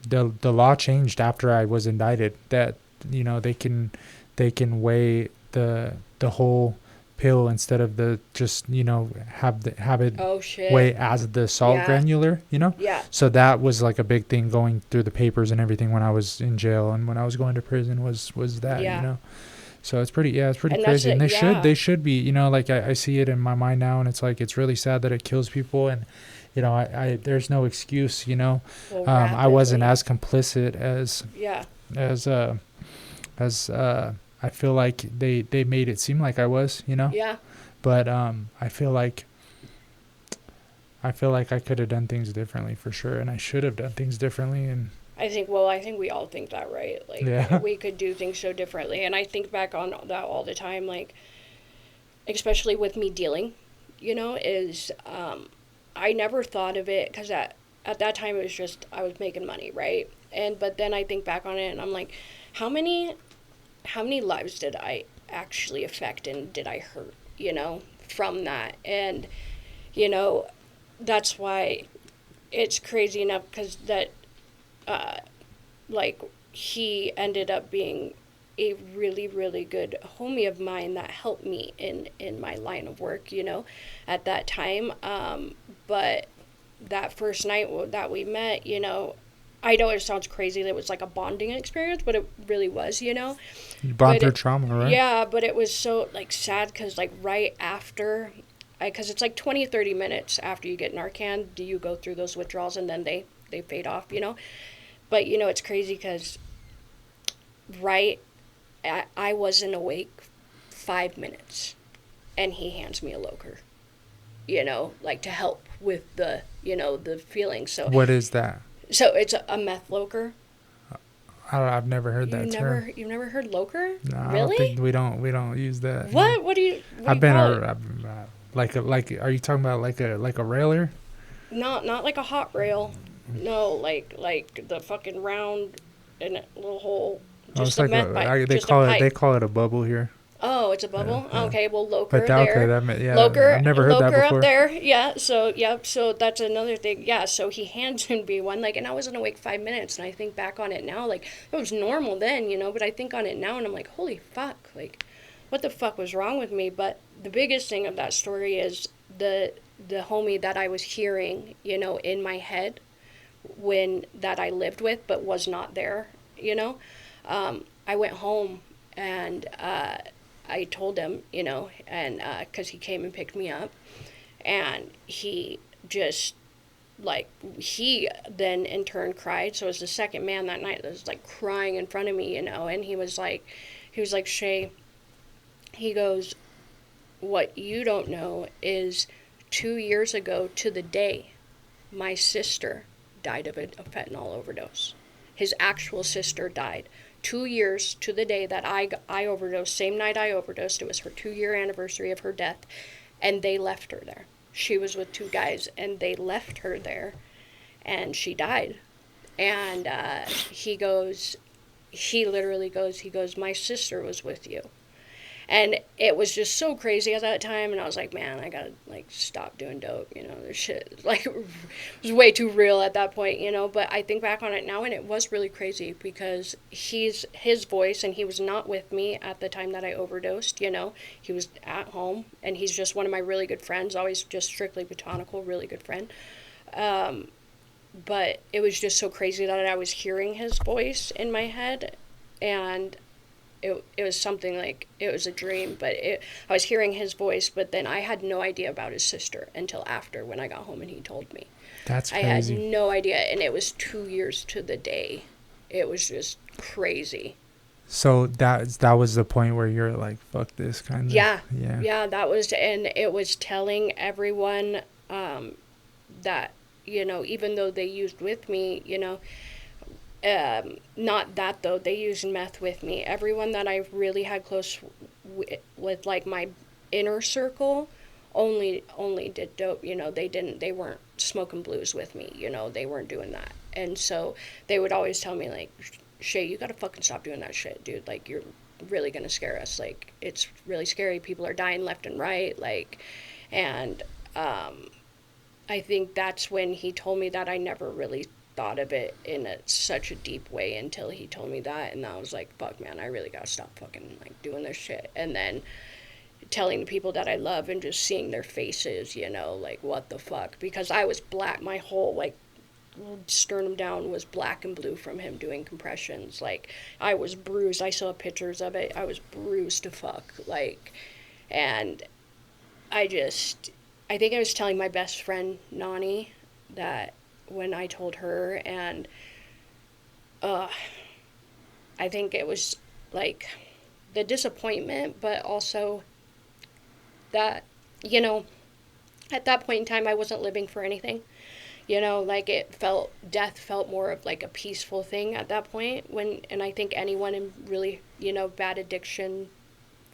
the law changed after I was indicted, that they can weigh the whole pill instead of the just have it Oh shit. weigh as the salt Yeah. granular, Yeah. so that was like a big thing going through the papers and everything when I was in jail and when I was going to prison was that. Yeah. So it's pretty And that's crazy, and it, they should be, like I see it in my mind now, and it's like it's really sad that it kills people, and I there's no excuse, Well, I wasn't rapidly. as complicit as Yeah. I feel like they made it seem like I was, Yeah. but I feel like I feel like I could have done things differently for sure, and I should have done things differently. And I think we all think that, right? Like, yeah, we could do things so differently. And I think back on that all the time, like, especially with me dealing, is I never thought of it because at that time it was just I was making money, right? But then I think back on it and I'm like, how many lives did I actually affect and did I hurt, from that? And you know, that's why it's crazy enough because that uh, like he ended up being a really really good homie of mine that helped me in my line of work, at that time. But that first night that we met, I know it sounds crazy that it was like a bonding experience, but it really was, you bond but through trauma, right? yeah, but it was so like sad because like right after, because it's like 20 30 minutes after you get Narcan, do you go through those withdrawals and then they fade off, but it's crazy because right I wasn't awake 5 minutes, and he hands me a loker, like to help with the feeling. So What is that? it's a meth loker. I've never heard that term. You've never heard loker? No, I don't Really? think we don't use that. What? What do you I've been call it? like are you talking about like a railer? Not like a hot rail. No, like the fucking round in a little hole. Oh, Just it's a like meth pipe. they Just a call pipe. it a bubble here. Oh, it's a bubble? Yeah. Okay, well, loker But that, there. okay, that meant, yeah, Loker, I've never heard that loker before. up there. Yeah, so, yep, so that's another thing. Yeah, so he hands me one, like, and I wasn't awake 5 minutes, and I think back on it now, like, it was normal then, but I think on it now, and I'm like, holy fuck, like, what the fuck was wrong with me? But the biggest thing of that story is the homie that I was hearing, in my head that I lived with, but was not there, I went home and I told him, and because he came and picked me up, and he just he then in turn cried. So it was the second man that night that was like crying in front of me, and he was like, Shay, he goes, what you don't know is 2 years ago to the day, my sister died of a fentanyl overdose. His actual sister died. 2 years to the day that I overdosed, same night I overdosed, it was her 2-year anniversary of her death, and they left her there. She was with two guys, and they left her there, and she died. And he literally goes, my sister was with you. And it was just so crazy at that time, and I was like, man, I gotta like stop doing dope, this shit like it was way too real at that point, but I think back on it now and it was really crazy because his voice, and he was not with me at the time that I overdosed, he was at home, and he's just one of my really good friends, always just strictly botanical, really good friend. But it was just so crazy that I was hearing his voice in my head, and it was something like, it was a dream, but I was hearing his voice, but then I had no idea about his sister until after, when I got home and he told me. That's crazy. I had no idea, and it was 2 years to the day. It was just crazy. So that was the point where you're like, fuck this kind of. Yeah, that was, and it was telling everyone that, even though they used with me, not that though, they used meth with me. Everyone that I really had close with like my inner circle only did dope. They weren't smoking blues with me, they weren't doing that. And so they would always tell me like, Shay, you gotta fucking stop doing that shit, dude. Like, you're really gonna scare us. Like, it's really scary. People are dying left and right. Like, and I think that's when he told me that. I never really thought of it in such a deep way until he told me that, and I was like, fuck, man, I really gotta stop fucking like doing this shit. And then telling the people that I love and just seeing their faces, like, what the fuck, because I was black, my whole like sternum down was black and blue from him doing compressions. Like, I was bruised. I saw pictures of it. I was bruised to fuck, like. And I think I was telling my best friend Nani that when I told her, and I think it was like the disappointment, but also that, At that point in time, I wasn't living for anything. Like death felt more of like a peaceful thing at that point and I think anyone in really, bad addiction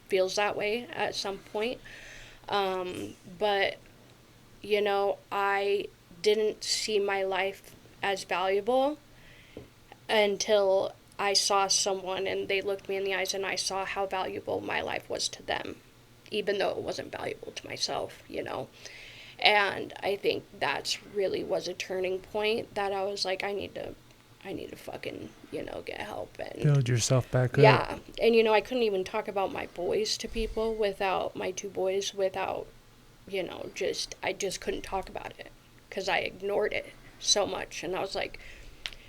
feels that way at some point. But, I didn't see my life as valuable until I saw someone and they looked me in the eyes and I saw how valuable my life was to them, even though it wasn't valuable to myself. And I think that's really was a turning point that I was like, I need to fucking, get help and Build yourself back up. yeah. And I couldn't even talk about my boys to people without my two boys without, I just couldn't talk about it because I ignored it so much. And I was like,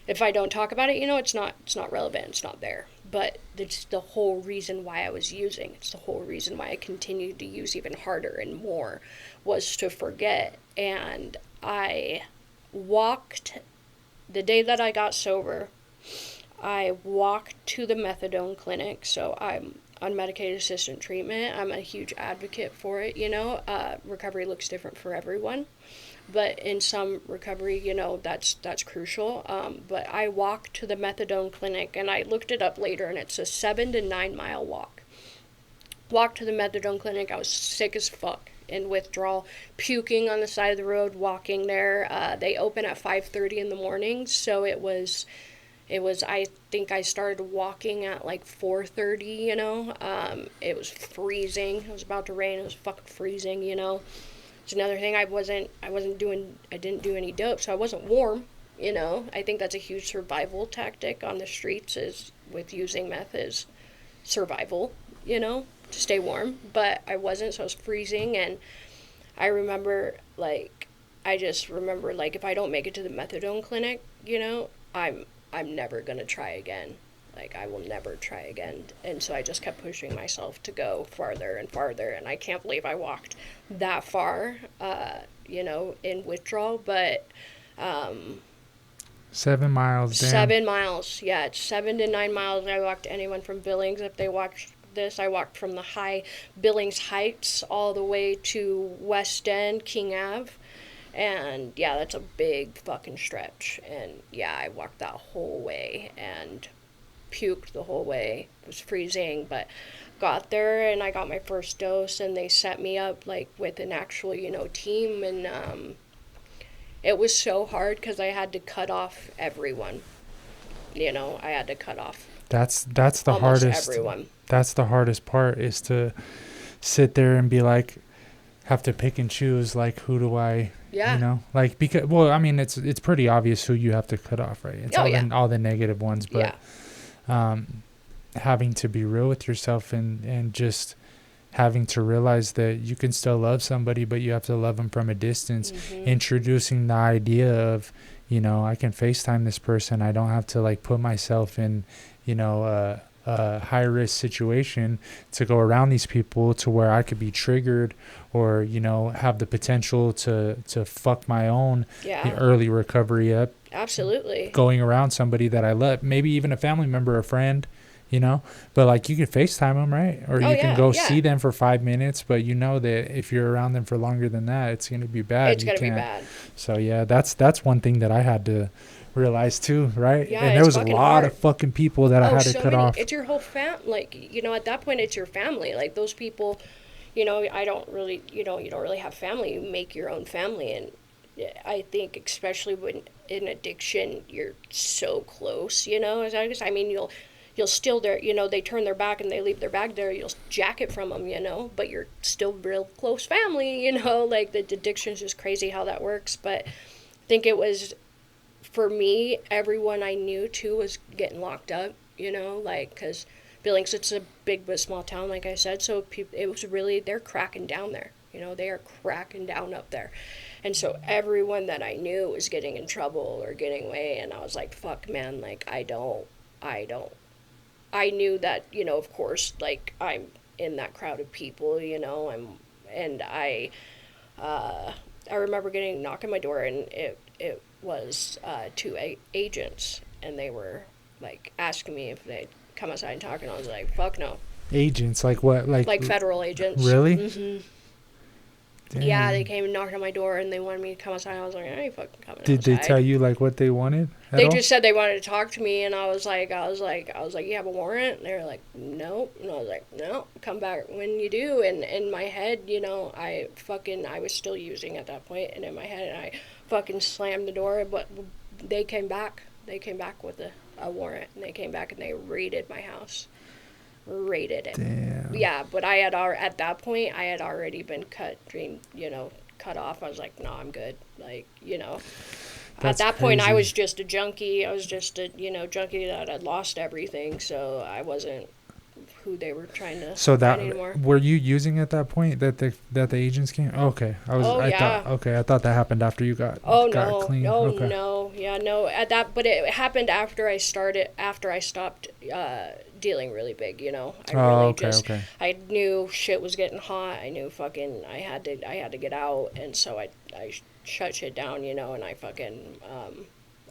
if I don't talk about it, it's not relevant. It's not there. But it's the whole reason why I was using. It's the whole reason why I continued to use even harder and more was to forget. And I walked, the day that I got sober, I walked to the methadone clinic. So I'm on medicated assisted treatment. I'm a huge advocate for it, recovery looks different for everyone. But in some recovery, that's crucial. But I walked to the methadone clinic, and I looked it up later, and it's a 7 to 9 mile walk. Walked to the methadone clinic. I was sick as fuck in withdrawal, puking on the side of the road, walking there. They open at 5:30 in the morning, so it was. I think I started walking at like 4:30. It was freezing. It was about to rain. It was fucking freezing. It's another thing. I didn't do any dope, so I wasn't warm. I think that's a huge survival tactic on the streets is with using meth is survival, to stay warm. But I wasn't, so I was freezing. And I remember, if I don't make it to the methadone clinic, I'm never gonna try again. Like, I will never try again. And so I just kept pushing myself to go farther and farther. And I can't believe I walked that far, in withdrawal. But 7 miles, damn. 7 miles. Yeah, it's 7 to 9 miles. I walked anyone from Billings. If they watched this, I walked from the high Billings Heights all the way to West End, King Ave. And yeah, that's a big fucking stretch. And yeah, I walked that whole way and puked the whole way. It was freezing, but got there and I got my first dose and they set me up like with an actual, team. And it was so hard because I had to cut off everyone. I had to cut off. That's the hardest. Everyone. That's the hardest part is to sit there and be like, have to pick and choose, like, who do I, because, well, I mean, it's pretty obvious who you have to cut off, right? It's all the negative ones, but having to be real with yourself and just having to realize that you can still love somebody, but you have to love them from a distance. Mm-hmm. Introducing the idea of, I can FaceTime this person. I don't have to like put myself in, a high risk situation to go around these people to where I could be triggered or, have the potential to fuck my own early recovery up. Absolutely. Going around somebody that I love, maybe even a family member, a friend, but like you can FaceTime them, right? Or you can go see them for 5 minutes, but that if you're around them for longer than that, it's going to be bad. It's going to be bad. So yeah, that's one thing that I had to realize too, right? Yeah, and there was a lot of fucking people that I had to cut off. It's your whole at that point it's your family. Like those people, I don't really, you don't really have family. You make your own family. And I think especially when in addiction, you're so close, I mean, you'll still there, they turn their back and they leave their bag there. You'll jack it from them, but you're still real close family, like the addiction is just crazy how that works. But I think it was, for me, everyone I knew too was getting locked up, because Billings, it's a big but small town, like I said. So it was really, they're cracking down there, they are cracking down up there. And so everyone that I knew was getting in trouble or getting away. And I was like, fuck, man, like, I knew that, of course, like, I'm in that crowd of people, I remember getting a knock on my door, and it was two agents, and they were, like, asking me if they'd come outside and talk, and I was like, fuck no. Agents? Like what? Like federal agents. Really? Mm-hmm. Yeah, they Dang. came and knocked on my door and they wanted me to come outside. I was like, I ain't fucking coming Did outside. they tell you like what they wanted at They all? just said they wanted to talk to me, and I was like, you have a warrant? And they were like, no. And I was like, no, come back when you do. And in my head, I was still using at that point, and in my head, I fucking slammed the door. But they came back. They came back with a warrant, and they came back and they raided my house. Raided it. Damn. Yeah, but at that point, I had already been cut off. I was like, no, I'm good. Like, That's at that point, I crazy. was just a junkie. I was just a, junkie that had lost everything. So I wasn't who they were trying to So find anymore. were you using at that point that the agents came? Okay, Oh, yeah. I thought that happened after you got Oh, got no. clean. Oh, Okay. no. Yeah, no. But it happened after I stopped dealing really big, I really Okay. I knew shit was getting hot. I knew I had to get out. And so I shut shit down, and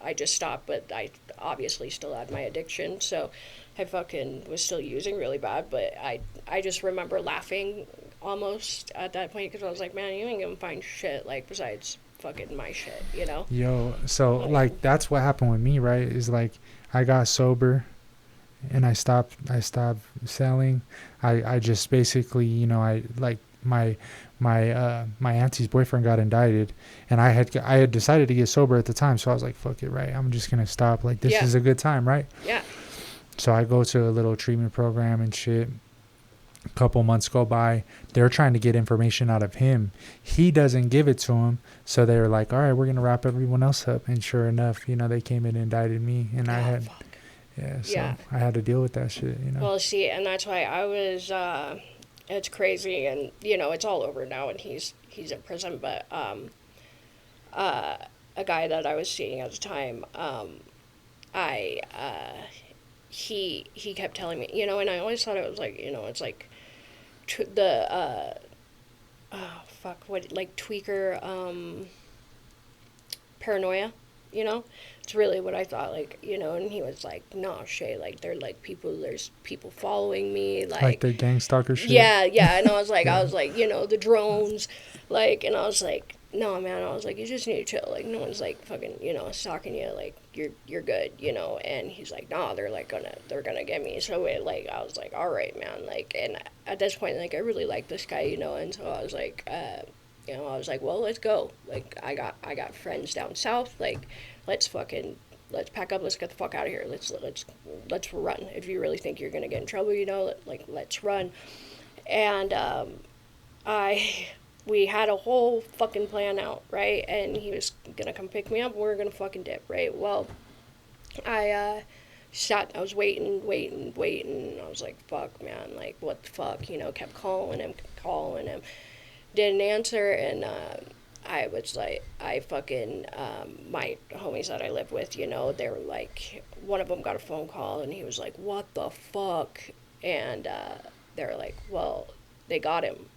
I just stopped, but I obviously still had my addiction. So I fucking was still using really bad, but I just remember laughing almost at that point because I was like, man, you ain't gonna find shit like besides fucking my shit, Yo, so like that's what happened with me, right? Is like I got sober and I stopped selling. I just basically, I like my auntie's boyfriend got indicted, and I had decided to get sober at the time, so I was like, fuck it, right? I'm just gonna stop. Like this is a good time, right? Yeah. So I go to a little treatment program and shit. A couple months go by. They're trying to get information out of him. He doesn't give it to him. So they were like, all right, we're going to wrap everyone else up. And sure enough, they came in and indicted me. And I had, fuck. So I had to deal with that shit, Well, see, and that's why I was, it's crazy, and, it's all over now, and he's in prison, but, a guy that I was seeing at the time, he kept telling me, and I always thought it was like, it's like tweaker, paranoia, it's really what I thought, like, and he was like, no, Shay, like, there's people following me, like the gang stalker shit. yeah, and I was like, the drones, like, and I was like, no, man, I was like, you just need to chill, like, no one's, like, fucking, stalking you, like, you're good, and he's like, no, they're gonna get me, so I was like, all right, man, like, and at this point, like, I really like this guy, and so I was like, I was like, well, let's go, like, I got friends down south, like, let's pack up, let's get the fuck out of here, let's run, if you really think you're gonna get in trouble, let's run, and, we had a whole fucking plan out, right? And he was gonna come pick me up, and we were gonna fucking dip, right? Well, I was waiting. I was like, fuck, man, like, what the fuck? Kept calling him, didn't answer, and I was like, my homies that I live with, they were like, one of them got a phone call, and he was like, what the fuck? And they were like, well, they got him,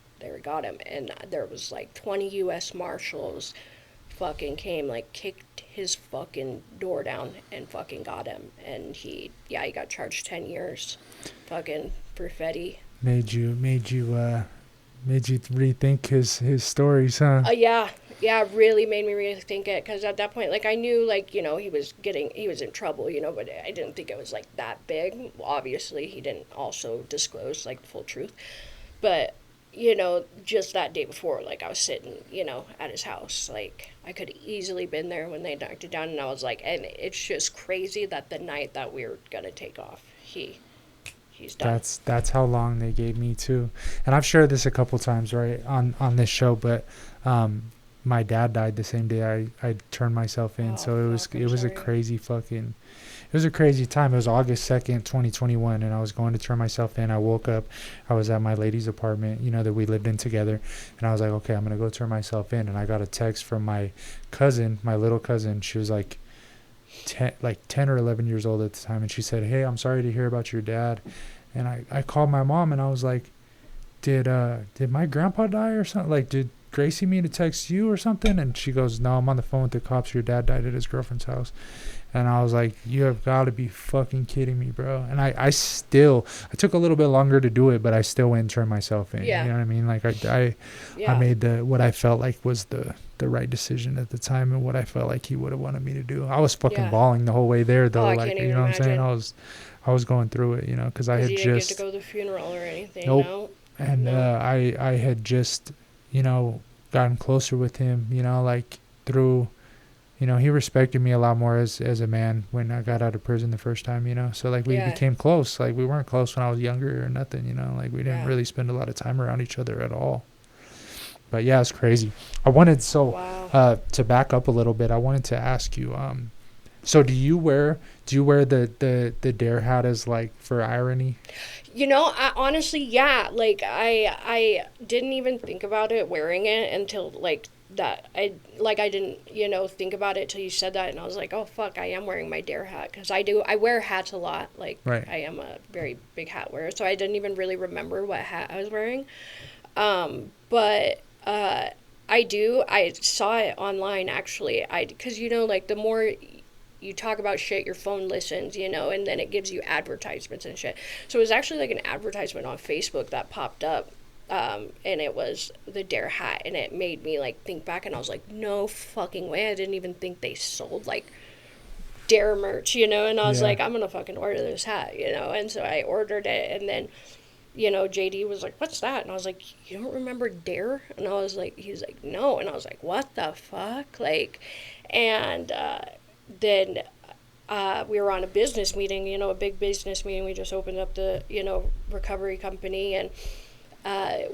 and there was like 20 U.S. Marshals fucking came, like, kicked his fucking door down and fucking got him, and he got charged 10 years fucking for Fetty. Made you rethink his stories, huh? Yeah, really made me rethink it, because at that point, like, I knew, like, he was in trouble, but I didn't think it was, like, that big. Obviously, he didn't also disclose, like, the full truth, but, just that day before, like, I was sitting, at his house, like, I could have easily been there when they knocked it down, and I was like, and it's just crazy that the night that we were gonna take off, he's done. That's how long they gave me too. And I've shared this a couple times, right, on this show, but my dad died the same day I turned myself in. So it was a crazy time. It was August 2nd, 2021, and I was going to turn myself in. I woke up, I was at my lady's apartment, that we lived in together, and I was like, okay, I'm going to go turn myself in. And I got a text from my little cousin. She was like 10 or 11 years old at the time, and she said, hey, I'm sorry to hear about your dad. And I called my mom, and I was like, did my grandpa die or something? Like, Gracie me to text you or something? And she goes, no, I'm on the phone with the cops. Your dad died at his girlfriend's house. And I was like, you have got to be fucking kidding me, bro. And I took a little bit longer to do it, but I still went and turned myself in. Yeah. You know what I mean? Like I made what I felt like was the right decision at the time, and what I felt like he would have wanted me to do. I was fucking bawling the whole way there, though. I like, can't you even know what I'm saying? imagine. I was going through it, you know, because I had you just didn't get to go to the funeral or anything. Nope. No? and No. I had just, you know, gotten closer with him, you know, like through, you know, he respected me a lot more as a man when I got out of prison the first time, you know. So like we became close. Like we weren't close when I was younger or nothing, you know. Like we didn't really spend a lot of time around each other at all. But yeah, it's crazy. I wanted to back up a little bit. I wanted to ask you, so do you wear the dare hat as like for irony? You know, honestly, yeah. Like I didn't even think about it wearing it until like that. I didn't, you know, think about it till you said that, and I was like, oh fuck, I am wearing my dare hat, because I wear hats a lot. Like I am a very big hat wearer, so I didn't even really remember what hat I was wearing. But I saw it online actually. Because you know, like the more you talk about shit, your phone listens, you know, and then it gives you advertisements and shit. So it was actually like an advertisement on Facebook that popped up, and it was the Dare hat, and it made me like think back, and I was like, no fucking way, I didn't even think they sold like Dare merch, you know, and I was like, I'm gonna fucking order this hat, you know, and so I ordered it, and then, you know, JD was like, what's that? And I was like, you don't remember Dare? And I was like, he's like, no. And I was like, what the fuck? Like, and then we were on a business meeting, you know, a big business meeting. We just opened up the, you know, recovery company, and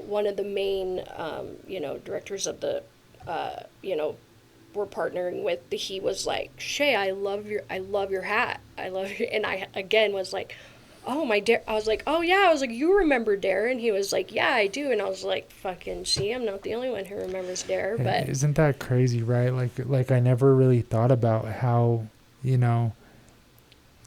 one of the main, you know, directors of the, you know, we're partnering with, he was like, Shay, I love your hat. I love you. And I, again, was like, oh, my Dare. I was like, oh, yeah. I was like, you remember Dare? And he was like, yeah, I do. And I was like, fucking, see, I'm not the only one who remembers Dare. But isn't that crazy, right? Like I never really thought about how, you know,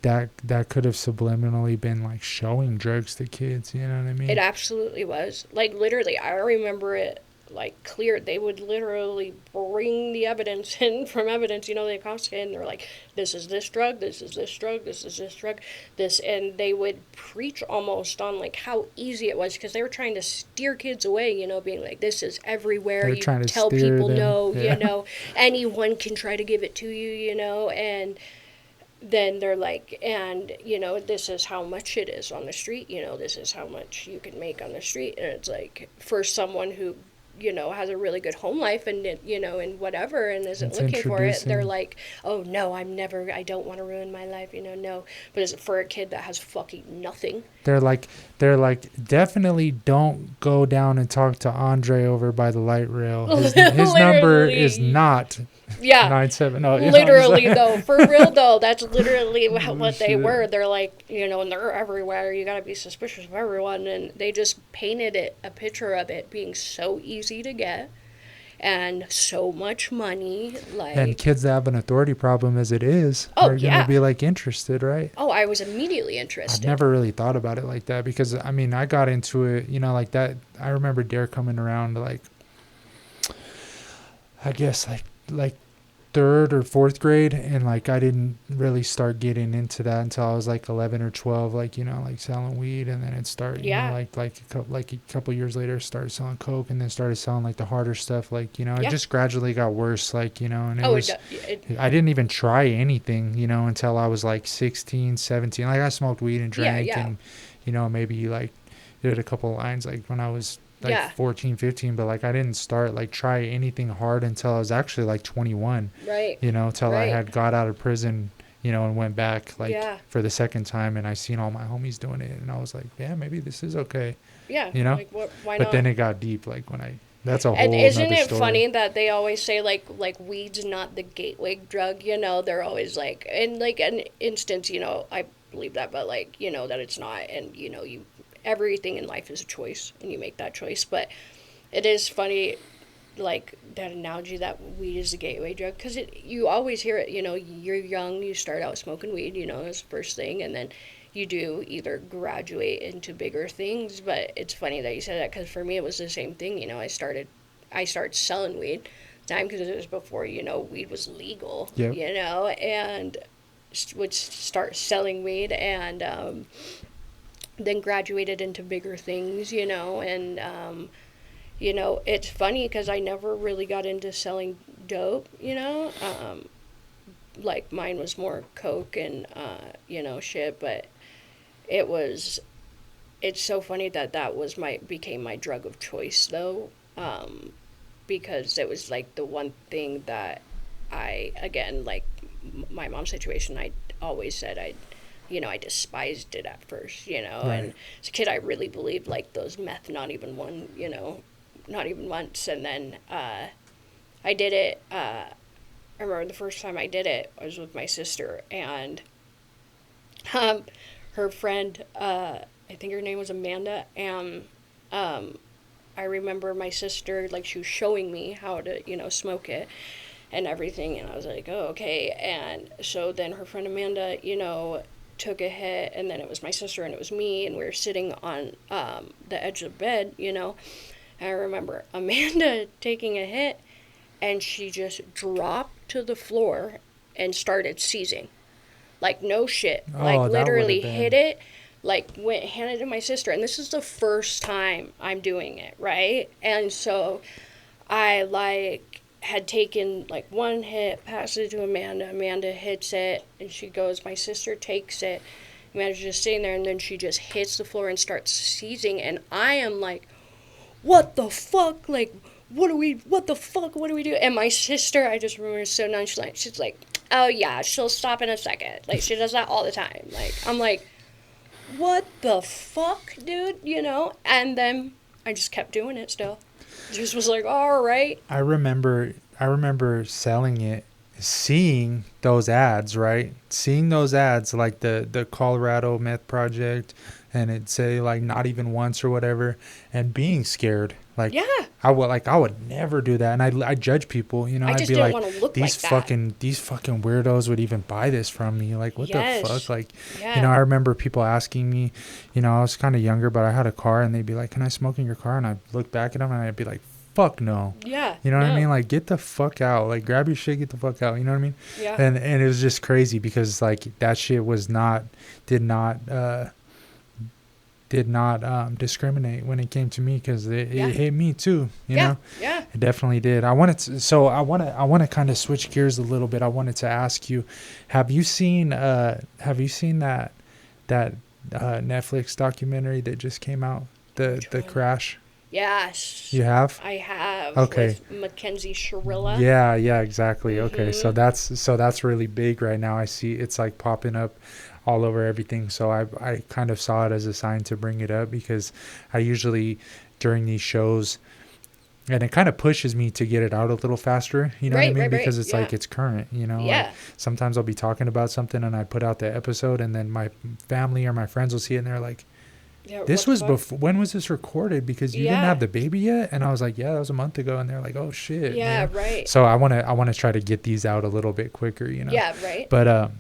that could have subliminally been like showing drugs to kids, you know what I mean? It absolutely was. Like, literally, I remember it like clear. They would literally bring the evidence in from evidence, you know, they confiscated, and they're like, this is this drug, this is this drug, this is this drug, this, and they would preach almost on like how easy it was, because they were trying to steer kids away, you know, being like, this is everywhere. They're you trying to tell steer people them. no, Yeah. you know, anyone can try to give it to you, you know, and then they're like, and, you know, this is how much it is on the street, you know, this is how much you can make on the street. And it's like, for someone who, you know, has a really good home life and, you know, and whatever, and isn't It's looking for it, they're introducing- like, oh no, I don't want to ruin my life, you know, no. But it's for a kid that has fucking nothing. They're like, definitely don't go down and talk to Andre over by the light rail. His number is not Yeah. 970. No, Literally, though, for real, though, that's literally what they shit. were. They're like, you know, and they're everywhere. You gotta be suspicious of everyone. And they just painted a picture of it being so easy to get and so much money. Like, And kids that have an authority problem as it is Oh, are going to yeah. be like interested, right? oh, I was immediately I've interested. never really thought about it like that, because I mean, I got into it, you know, like that. I remember Dare coming around like, I guess like third or fourth grade, and like I didn't really start getting into that until I was like 11 or 12, like, you know, like selling weed, and then it started, you Yeah. know, like a couple years later started selling coke, and then started selling like the harder stuff, like, you know, Yeah. it just gradually got worse, like, you know, and it Oh, was, it I didn't even try anything, you know, until I was like 16, 17. Like I smoked weed and drank, yeah. and, you know, maybe like did a couple of lines like when I was like Yeah. 14, 15, but like I didn't start like try anything hard until I was actually like 21, right. you know, till I Right. had got out of prison, you know, and went back like Yeah. for the second time, and I seen all my homies doing it, and I was like, yeah, maybe this is okay, Yeah. you know, Like, why but not? then it got deep, like when that's a whole And isn't nother it story. funny that they always say like weed's not the gateway drug, you know? They're always like, in like an instance, you know, I believe that, but like, you know, that it's not, and you know, everything in life is a choice, and you make that choice. But it is funny, like that analogy that weed is the gateway drug, because you always hear it, you know, you're young, you start out smoking weed, you know, as the first thing, and then you do either graduate into bigger things. But it's funny that you said that, because for me it was the same thing, you know. I started I started selling weed. Time because it was before, weed was legal, Yep. And would start selling weed, and then graduated into bigger things, and it's funny because I never really got into selling dope, like mine was more coke and shit, but it's so funny that was became my drug of choice though, because it was like the one thing that again, like my mom's situation, I always said I despised it at first, Right. and as a kid I really believed like those meth, not even once, and then I did it. I remember the first time I did it, I was with my sister, and her friend, I think her name was Amanda, and I remember my sister, like, she was showing me how to, smoke it and everything, and I was like, oh, okay, and so then her friend Amanda, took a hit, and then it was my sister and it was me, and we were sitting on the edge of the bed, and I remember Amanda taking a hit, and she just dropped to the floor and started seizing. Like, no shit. Oh, Like, that literally would've been- hit it, like, handed it to my sister. And this is the first time I'm doing it, right? And so I, like, had taken, like, one hit, passed it to Amanda. Amanda hits it, and she goes, my sister takes it. Amanda's just sitting there, and then she just hits the floor and starts seizing. And I am like, what the fuck? Like, what the fuck, what do we do? And my sister, I just remember, so nonchalant. She's like, oh yeah, she'll stop in a second. Like, she does that all the time. Like, I'm like, what the fuck, dude? And then I just kept doing it still. Just was like, all right. I remember selling it, seeing those ads, right? Seeing those ads, like the Colorado Meth Project, and it'd say like not even once or whatever, and being scared. Like, Yeah. I would never do that. And I judge people, I I'd just be didn't like, want to look these like that. these fucking weirdos would even buy this from me. Like, what Yes. the fuck? Like, Yeah. I remember people asking me, I was kind of younger, but I had a car, and they'd be like, can I smoke in your car? And I'd look back at them and I'd be like, fuck no. Yeah. You know what I no. mean? Like, get the fuck out. Like, grab your shit, get the fuck out. You know what I mean? Yeah. And it was just crazy because like that shit did not discriminate when it came to me, because it hit me too. You know? Yeah. It definitely did. I want to kind of switch gears a little bit. I wanted to ask you, have you seen that Netflix documentary that just came out, the crash? Yes. You have? I have. Okay. With Mackenzie Shirilla. Yeah, exactly. Okay, so that's really big right now. I see it's like popping up all over everything. So I kind of saw it as a sign to bring it up, because I usually during these shows, and it kind of pushes me to get it out a little faster, you know what I mean? Because it's like it's current, Yeah. Like sometimes I'll be talking about something and I put out the episode, and then my family or my friends will see it and they're like, Yeah, this was before, when was this recorded? Because you didn't have the baby yet. And I was like, yeah, that was a month ago. And they're like, oh shit. Yeah, man. right. So I want to try to get these out a little bit quicker, Yeah, right. But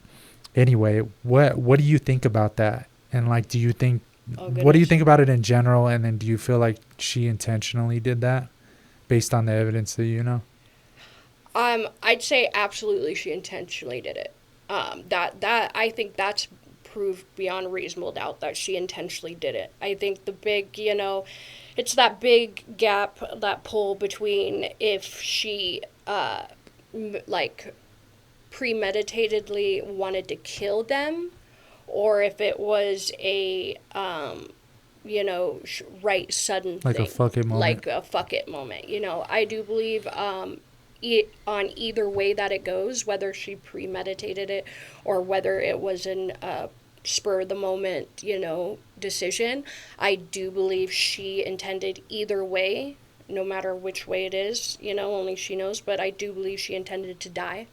anyway, what do you think about that? And like, do you think, what do you think about it in general? And then do you feel like she intentionally did that based on the evidence that you know? I'd say absolutely she intentionally did it. That I think that's proved beyond reasonable doubt that she intentionally did it. I think the big, it's that big gap, that pull between if she, like, premeditatedly wanted to kill them, or if it was a, right sudden Like thing. a fuck it moment. Like a fuck it moment. I do believe, on either way that it goes, whether she premeditated it or whether it was an spur of the moment, decision, I do believe she intended either way, no matter which way it is, only she knows, but I do believe she intended to die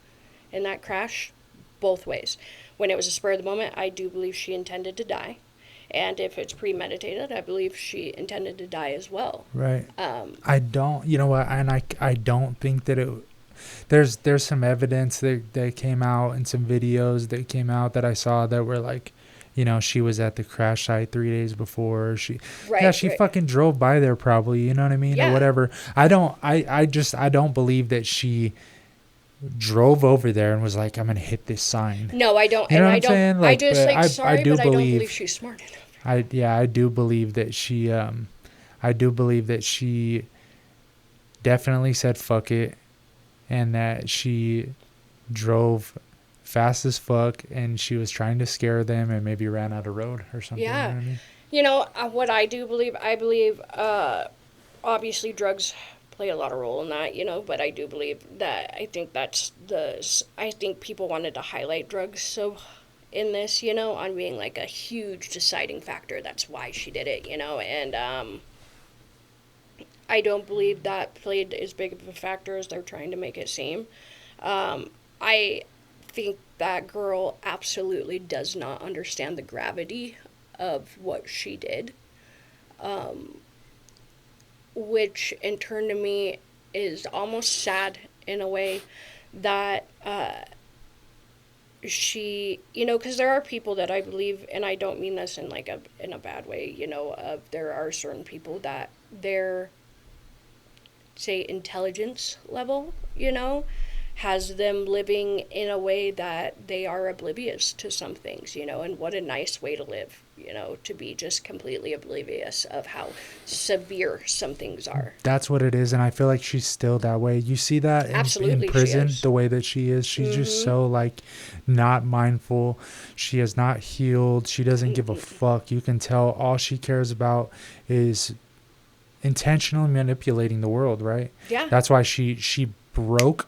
in that crash, both ways. When it was a spur of the moment, I do believe she intended to die. And if it's premeditated, I believe she intended to die as well. Right. I don't, you know what, and I don't think that it, there's some evidence that came out and some videos that came out that I saw that were like, you know, she was at the crash site 3 days before. She Right. fucking drove by there probably, you know what I mean? Yeah. Or whatever. I don't believe that she drove over there and was like, I'm gonna hit this sign. No, I don't. You know And what I I'm don't. saying? I Like, just but like sorry, I do but I don't believe believe she's smart enough. I do believe that she definitely said fuck it, and that she drove fast as fuck, and she was trying to scare them and maybe ran out of road or something. Yeah. You know what I mean? You know, what I do believe, obviously drugs play a lot of role in that, you know, but I do believe that I think people wanted to highlight drugs so in this, you know, on being like a huge deciding factor. That's why she did it, you know, and I don't believe that played as big of a factor as they're trying to make it seem. I think that girl absolutely does not understand the gravity of what she did, which in turn to me is almost sad in a way that she, you know, because there are people that I believe, and I don't mean this in like in a bad way, you know, there are certain people that their, say, intelligence level, you know, has them living in a way that they are oblivious to some things, you know, and what a nice way to live, you know, to be just completely oblivious of how severe some things are. That's what it is, and I feel like she's still that way. You see that Absolutely, in prison, she is. the way that she is. She's just so like not mindful. She is not healed. She doesn't give a fuck. You can tell all she cares about is intentionally manipulating the world, right? Yeah. That's why she broke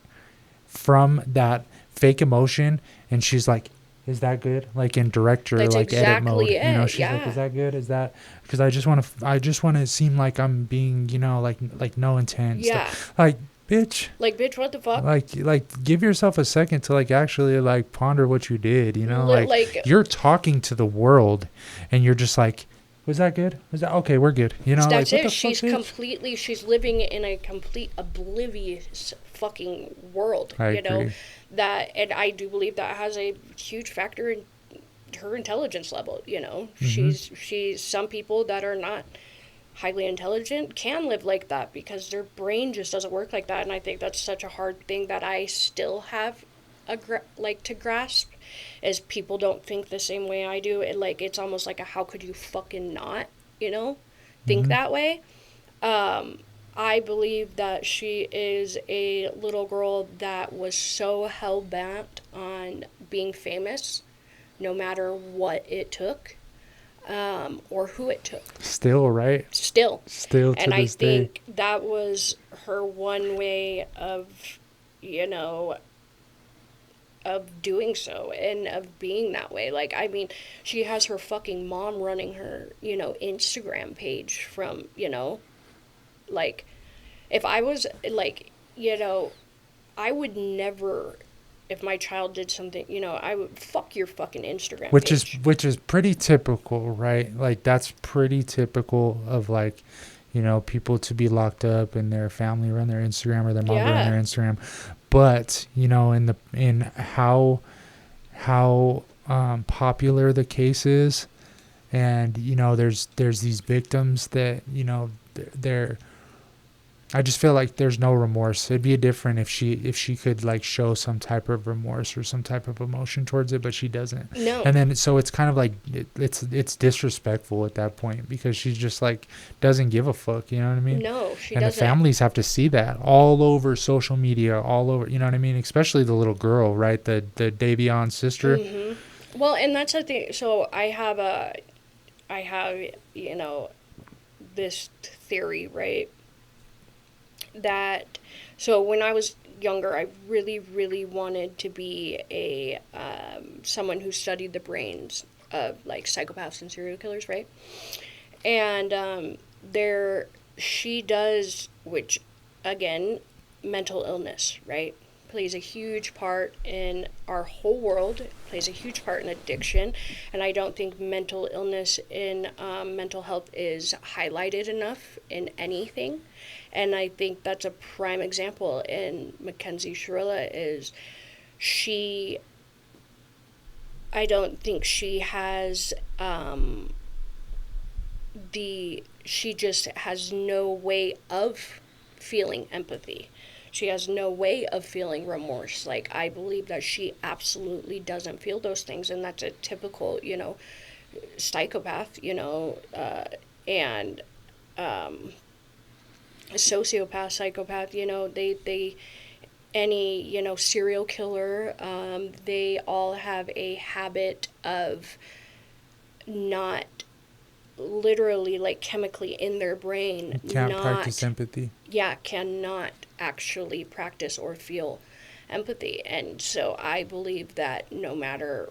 from that fake emotion, and she's like, is that good? Like in director, That's like edit mode, exactly you know, it, she's like, yeah. is that good? Is that, because I just want to seem like I'm being, you know, like no intent. Yeah. Stuff. Like, bitch, Like, what the fuck? like give yourself a second to like actually like ponder what you did, you know, Like- you're talking to the world and you're just like, was that good? Was that okay? We're good. You know, That's like, what it. the fuck, bitch? She's living in a complete oblivious fucking world, I you know, agree. and I do believe that has a huge factor in her intelligence level, you know. Mm-hmm. She's some people that are not highly intelligent can live like that because their brain just doesn't work like that, and I think that's such a hard thing that I still have to grasp, is people don't think the same way I do. It's almost like a how could you fucking not, you know, think Mhm. that way. I believe that she is a little girl that was so hell bent on being famous, no matter what it took, or who it took. Still, right? Still. Still to And I this day. think that was her one way of, you know, of doing so and of being that way. Like, I mean, she has her fucking mom running her, you know, Instagram page from, you know, like, if I was, like, you know, I would never, if my child did something, you know, I would fuck your fucking Instagram page. Which is pretty typical, right? Like that's pretty typical of like, you know, people to be locked up and their family run their Instagram or their mom run their Instagram. But, you know, in how popular the case is, and you know, there's these victims that, you know, they're I just feel like there's no remorse. It'd be different if she could like show some type of remorse or some type of emotion towards it, but she doesn't. No. And then so it's kind of like it's disrespectful at that point because she's just like doesn't give a fuck. You know what I mean? No, she and doesn't. the families have to see that all over social media, all over. You know what I mean? Especially the little girl, right? The Davion's sister. Mm-hmm. Well, and that's the thing. So I have, you know, this theory, right? That, so when I was younger, I really, really wanted to be a someone who studied the brains of like psychopaths and serial killers, right? And she does, which again, mental illness, right, plays a huge part in our whole world, plays a huge part in addiction, and I don't think mental illness in mental health is highlighted enough in anything. And I think that's a prime example in Mackenzie Shirilla is she I don't think she has she just has no way of feeling empathy. She has no way of feeling remorse. Like, I believe that she absolutely doesn't feel those things, and that's a typical, psychopath, and sociopath, psychopath, they any, serial killer, they all have a habit of not literally, like, chemically in their brain, Can't practice empathy. Yeah, cannot actually practice or feel empathy. And so I believe that no matter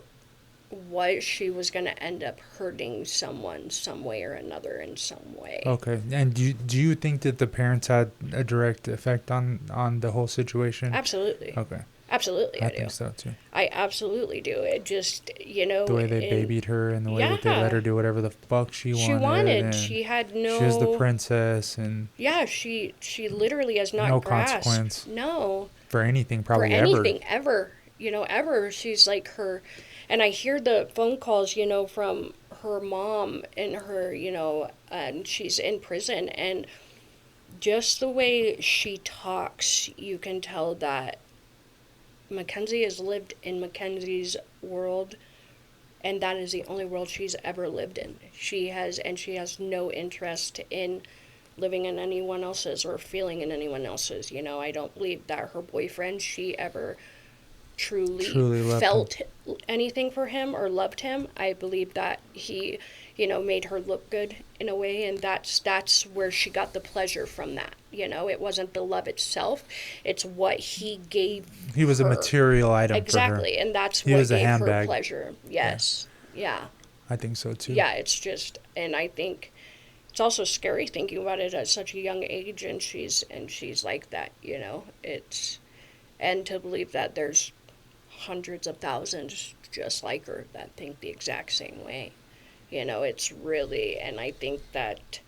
what, she was going to end up hurting someone some way or another in some way. Okay. And do you think that the parents had a direct effect on the whole situation? Absolutely. Okay. Absolutely, I do. I think so too. I absolutely do. It just, the way they babied her and the way that they let her do whatever the fuck she wanted. She had no. She was the princess, and yeah, she literally has not no grasped. consequence. No. For anything, probably for anything ever. Ever. She's like her, and I hear the phone calls, from her mom and her, and she's in prison, and just the way she talks, you can tell that Mackenzie has lived in Mackenzie's world, and that is the only world she's ever lived in. She has no interest in living in anyone else's or feeling in anyone else's. I don't believe that her boyfriend, she ever truly felt anything for him or loved him. I believe that he, made her look good in a way, and that's where she got the pleasure from that. It wasn't the love itself, it's what he gave. He was her. A material item exactly, for her. and that's he what gave her pleasure. Yes, yeah. I think so too. Yeah, it's just, and I think it's also scary thinking about it at such a young age, and she's like that. It's, and to believe that there's hundreds of thousands just like her that think the exact same way. It's really, and I think that,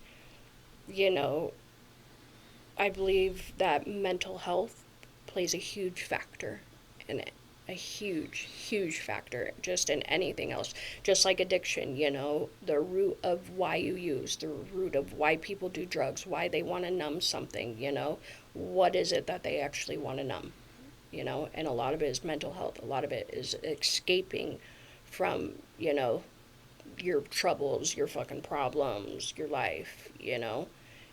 I believe that mental health plays a huge factor in it. A huge, huge factor just in anything else. Just like addiction, the root of why you use, the root of why people do drugs, why they want to numb something, what is it that they actually want to numb? And a lot of it is mental health. A lot of it is escaping from, your troubles, your fucking problems, your life,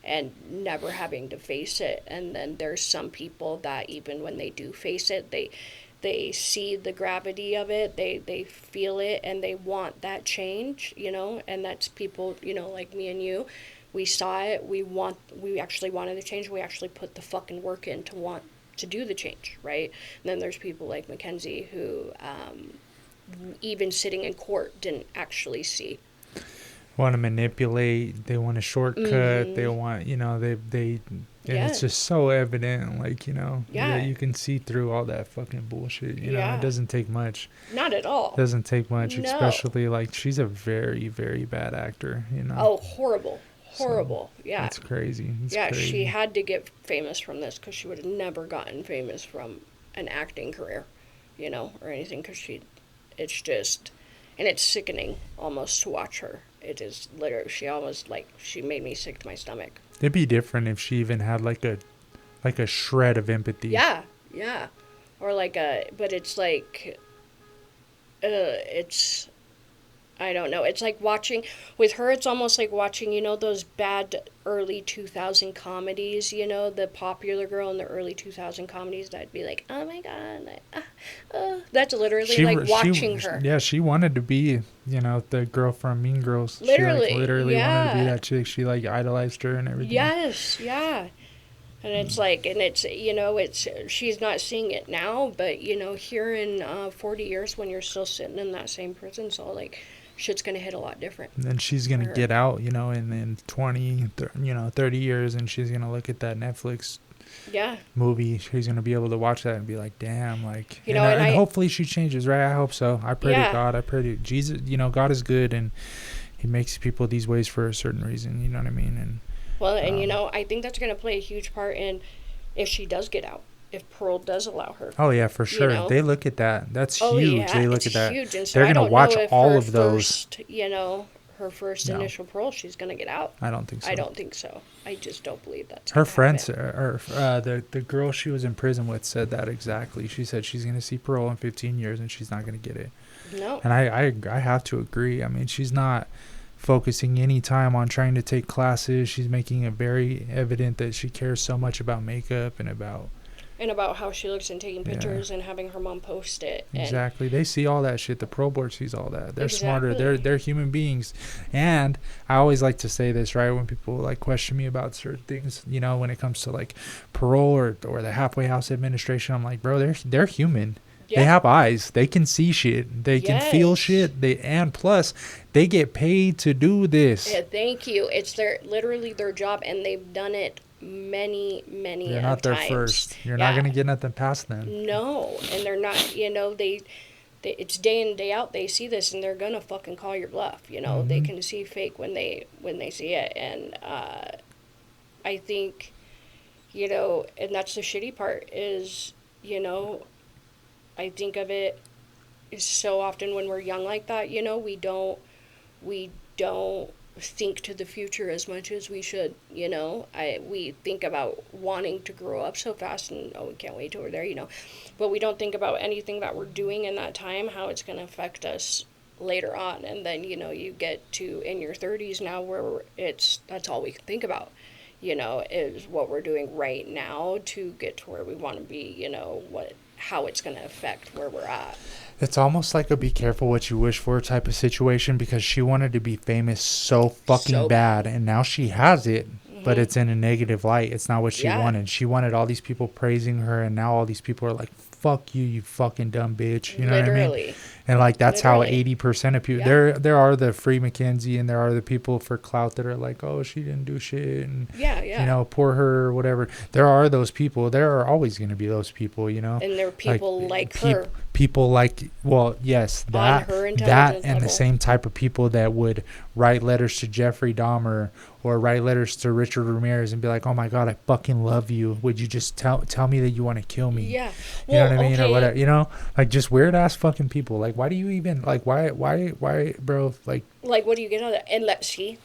and never having to face it. And then there's some people that even when they do face it, they see the gravity of it, they feel it, and they want that change, and that's people, like me and you. We saw it, we actually wanted the change, we actually put the fucking work in to want to do the change, right? And then there's people like Mackenzie who, even sitting in court, didn't actually see. Want to manipulate, they want a shortcut, they want, they and it's just so evident, like, that you can see through all that fucking bullshit, it doesn't take much. Not at all. Doesn't take much, especially, like, she's a very, very bad actor, Oh, horrible. So, yeah. It's crazy. Crazy. She had to get famous from this, because she would have never gotten famous from an acting career, or anything, because it's just, and it's sickening almost to watch her. It is literally, she made me sick to my stomach. It'd be different if she even had like a shred of empathy. Yeah. Or but it's like, it's, I don't know. It's like watching, with her, it's almost like watching, those bad early 2000 comedies, the popular girl in the early 2000 comedies that'd be like, oh my God. That's literally watching her. Yeah, she wanted to be, the girl from Mean Girls. Literally. She wanted to be that chick. She idolized her and everything. Yes, yeah. And it's like, and it's, she's not seeing it now, but, here in 40 years when you're still sitting in that same prison cell, like, shit's going to hit a lot different. And then she's going to get out, in 20, 30 years, and she's going to look at that Netflix movie. She's going to be able to watch that and be like, damn, like, and hopefully she changes, right? I hope so. I pray to God. I pray to Jesus. God is good, and he makes people these ways for a certain reason. You know what I mean? And well, and I think that's going to play a huge part in if she does get out. if parole does allow her. Oh yeah, for sure. know? They look at that. That's Oh huge. yeah, They look it's at that. huge, and so They're I gonna don't watch know if all her of those. first, her first No. initial parole, she's gonna get out. I don't think so. I don't think so. I just don't believe that's Her gonna friends, happen. the girl she was in prison with said that exactly. She said she's gonna see parole in 15 years and she's not gonna get it. No. And I have to agree. I mean, she's not focusing any time on trying to take classes. She's making it very evident that she cares so much about makeup and about how she looks and taking pictures and having her mom post it. Exactly. They see all that shit. The parole board sees all that. They're smarter. Exactly. They're human beings. And I always like to say this, right? When people like question me about certain things, when it comes to like parole or the halfway house administration, I'm like, bro, they're human. Yeah. They have eyes. They can see shit. They can feel shit. And plus, they get paid to do this. Yeah, thank you. It's literally their job, and they've done it many They're not their times. first. You're not gonna get nothing past them. No, and they're not. They it's day in day out. They see this, and they're gonna fucking call your bluff. Mm-hmm. They can see fake when they see it, and I think, and that's the shitty part is, I think of it so often when we're young like that, we don't think to the future as much as we should. We think about wanting to grow up so fast and we can't wait till we're there, but we don't think about anything that we're doing in that time, how it's going to affect us later on. And then you get to in your 30s now where that's all we can think about, is what we're doing right now to get to where we want to be, how it's going to affect where we're at. It's almost like a be careful what you wish for type of situation, because she wanted to be famous so fucking bad, and now she has it, but it's in a negative light. It's not what she wanted. She wanted all these people praising her, and now all these people are like, fuck you fucking dumb bitch. You know what I mean? And like that's how 80% of people there are the free Mackenzie, and there are the people for clout that are like, oh, she didn't do shit, and poor her or whatever. There are those people. There are always going to be those people, and there are people like her. People like, well, yes, that and the same type of people that would write letters to Jeffrey Dahmer or write letters to Richard Ramirez and be like, oh my God, I fucking love you. Would you just tell me that you want to kill me? Yeah. You know what I mean? Or whatever, like just weird ass fucking people. Like, why do you even, like, why, bro? Like what do you get out of that? And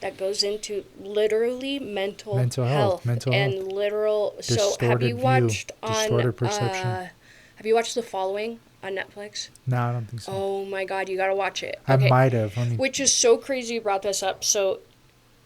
that goes into literally mental health. And literal. So have you watched distorted perception. Have you watched The Following on Netflix? No, I don't think so. Oh my God, you gotta watch it. Okay. I might have. Which is so crazy you brought this up. So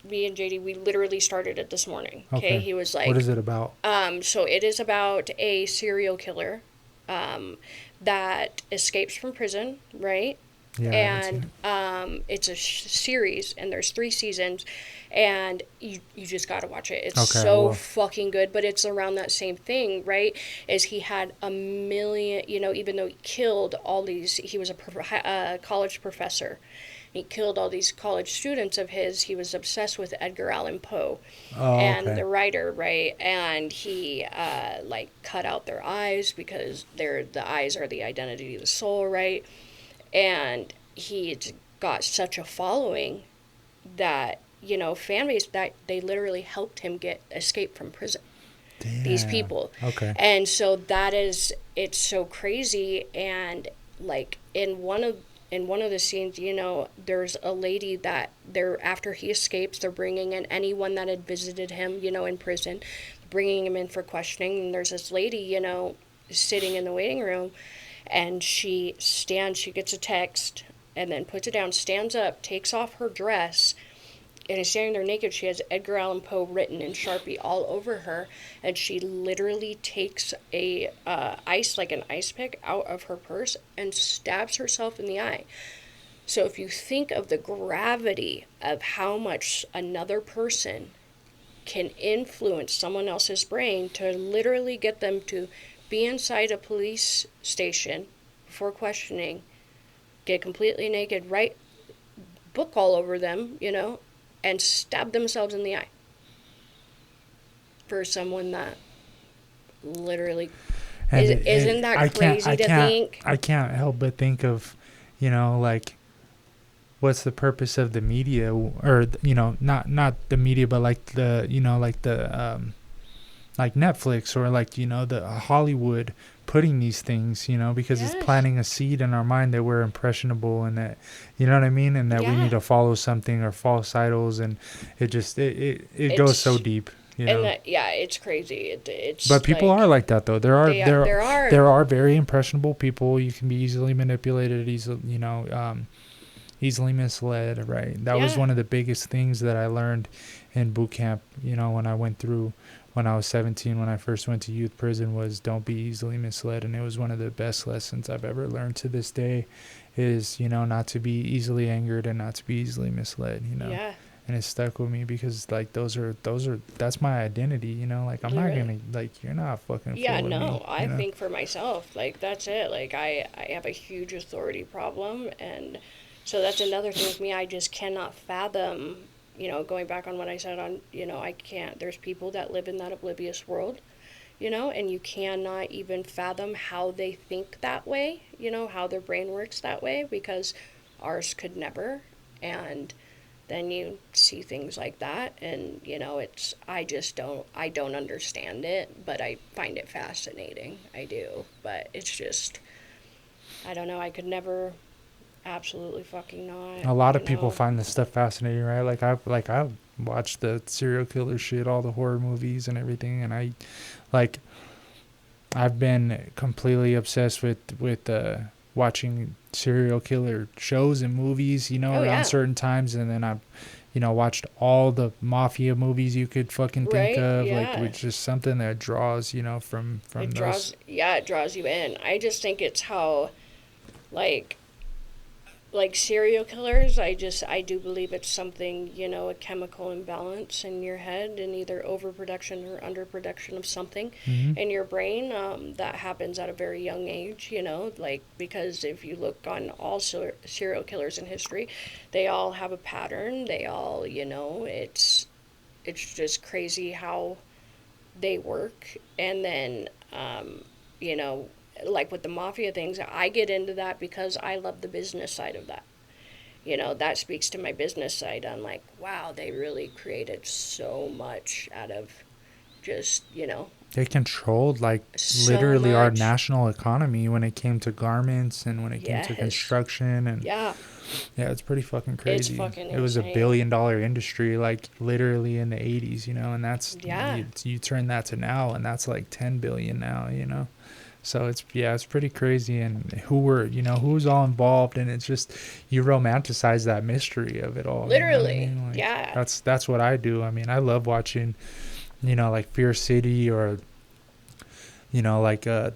me and JD, we literally started it this morning. Okay. He was like, what is it about? So it is about a serial killer that escapes from prison, right? Yeah. And it's a series, and there's 3 seasons, and you just gotta watch it. It's fucking good, but it's around that same thing, right? Is he had a million, even though he killed all these, he was a college professor. He killed all these college students of his. He was obsessed with Edgar Allan Poe the writer, right? And he cut out their eyes because the eyes are the identity of the soul, right? And he got such a following that, fan base, that they literally helped him escape from prison. Damn. These people. Okay. And so it's so crazy. And like in one of the scenes, there's a lady that after he escapes, they're bringing in anyone that had visited him, in prison, bringing him in for questioning. And there's this lady, sitting in the waiting room. And she gets a text and then puts it down, stands up, takes off her dress, and is standing there naked. She has Edgar Allan Poe written in Sharpie all over her, and she literally takes an ice pick out of her purse and stabs herself in the eye. So if you think of the gravity of how much another person can influence someone else's brain to literally get them to be inside a police station for questioning, get completely naked, write book all over them, and stab themselves in the eye for someone that literally isn't that crazy to think? I can't help but think of, like, what's the purpose of the media, or not the media, but like the like Netflix or like, you know, the Hollywood putting these things, you know, because it's planting a seed in our mind that we're impressionable and that, you know what I mean, and that we need to follow something or false idols, and it just it goes so deep, you know. And it's crazy. It's but people like, are like that though. There are very impressionable people. You can be easily manipulated, easily, you know, easily misled, right? That was one of the biggest things that I learned in boot camp, you know, when I was 17, when I first went to youth prison, was don't be easily misled. And it was one of the best lessons I've ever learned to this day, is, you know, not to be easily angered and not to be easily misled, you know. Yeah. And it stuck with me because like that's my identity, you know, like I'm not gonna, like, you're not fucking fooling me, I think for myself, like, that's it. Like, I have a huge authority problem, and so that's another thing with me. I just cannot fathom, you know, going back on what I said on, you know, I can't, there's people that live in that oblivious world, you know, and you cannot even fathom how they think that way, you know, how their brain works that way, because ours could never. And then you see things like that, and, you know, I don't understand it, but I find it fascinating. I do. But it's just, I don't know, I could never, absolutely fucking not. A lot of people find this stuff fascinating, right? Like I've watched the serial killer shit, all the horror movies and everything, and I've been completely obsessed with watching serial killer shows and movies, you know, around certain times, and then I've, you know, watched all the mafia movies you could fucking think of, like, which is something that draws, you know, from it those. It draws you in. I just think it's how, like serial killers, I do believe it's something, you know, a chemical imbalance in your head, and either overproduction or underproduction of something in your brain, that happens at a very young age, you know, like, because if you look on all serial killers in history, they all have a pattern. They all, you know, it's just crazy how they work. And then, you know, like with the mafia things, I get into that because I love the business side of that. You know, that speaks to my business side. I'm like, wow, they really created so much out of just, you know. They controlled, like, literally our national economy when it came to garments and when it came to construction. And yeah, it's pretty fucking crazy. It's fucking It was insane. $1 billion industry, like, literally in the 80s, you know, and that's, you turn that to now, and that's like 10 billion now, you know. So it's pretty crazy, and who's all involved, and it's just, you romanticize that mystery of it all. Literally, you know what I mean? Like, that's what I do. I mean, I love watching, you know, like Fear City, or, you know, like the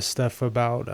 stuff about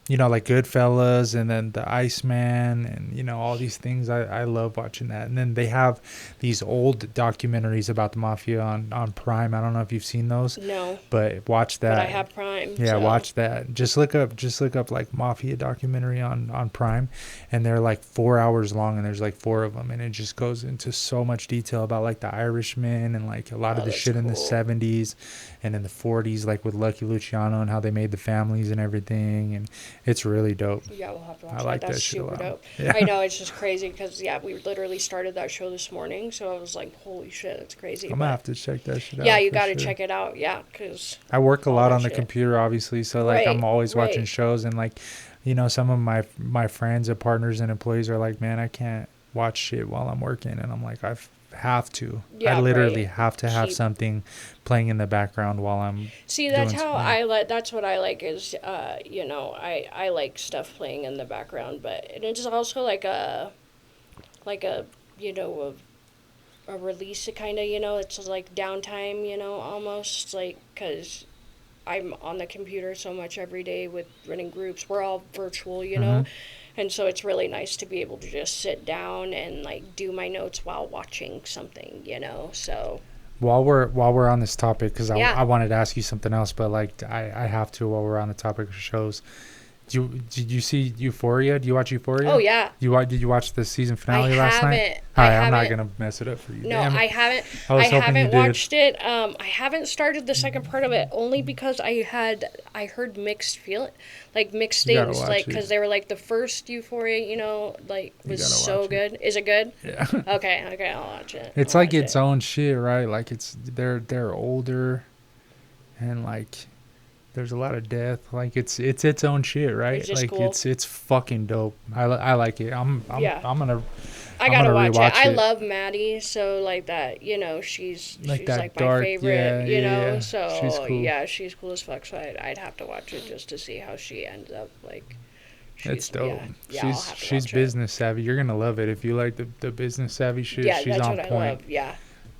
you know, like Goodfellas, and then The Iceman, and, you know, all these things. I love watching that. And then they have these old documentaries about the mafia on Prime. I don't know if you've seen those. No. But watch that. But I have Prime. Yeah, so. Watch that. Just look up like mafia documentary on Prime, and they're like 4 hours long, and there's like 4 of them, and it just goes into so much detail about like the Irishman, and like a lot of the shit in the 70s and in the 40s, like with Lucky Luciano and how they made the families and everything, and it's really dope. Yeah, we'll have to watch I like that. That's shit a super lot. dope. Yeah. I know, it's just crazy because, we literally started that show this morning, so I was like, holy shit, that's crazy. I'm going to have to check that shit out. Yeah, you got to check it out, because... I work a lot on the computer, obviously, so, like, I'm always watching shows, and, like, you know, some of my friends and partners and employees are like, man, I can't watch shit while I'm working, and I'm like, I have to. I literally have to have something playing in the background while I'm that's how that's what I like is, you know, I like stuff playing in the background, but it's also like a, you know, a release, kind of, you know, it's like downtime, you know, almost, like, because I'm on the computer so much every day with running groups. We're all virtual, you know, and so it's really nice to be able to just sit down and, like, do my notes while watching something, you know. So while we're on this topic, because I wanted to ask you something else, but, like, I have to while we're on the topic of shows. Did you see Euphoria? Do you watch Euphoria? Oh yeah. Did you watch the season finale last night? I I'm not haven't. gonna mess it up for you. No, Damn it. I haven't. I was I hoping you haven't did. watched it. I haven't started the second part of it only because I heard mixed mixed You gotta things, watch like it. because they were like the first Euphoria, like You was gotta so watch good. Is it good? Yeah. Okay, I'll watch it. It's I'll like watch its it. own shit, right? Like they're older, and like there's a lot of death. Like it's its own shit, right? It's just Like cool. it's fucking dope. I like it. I'm Yeah. gonna I I'm gotta gonna watch it. rewatch I it. love Maddie, so like that, she's Like that like my dark- favorite, yeah, yeah. So She's cool. yeah, she's cool as fuck. So I'd have to watch it just to see how she ends up. Like, It's dope. Yeah, I'll have to She's watch it. business savvy. You're gonna love it if you like the business savvy shit. Yeah, she's that's on what point. I love. Yeah.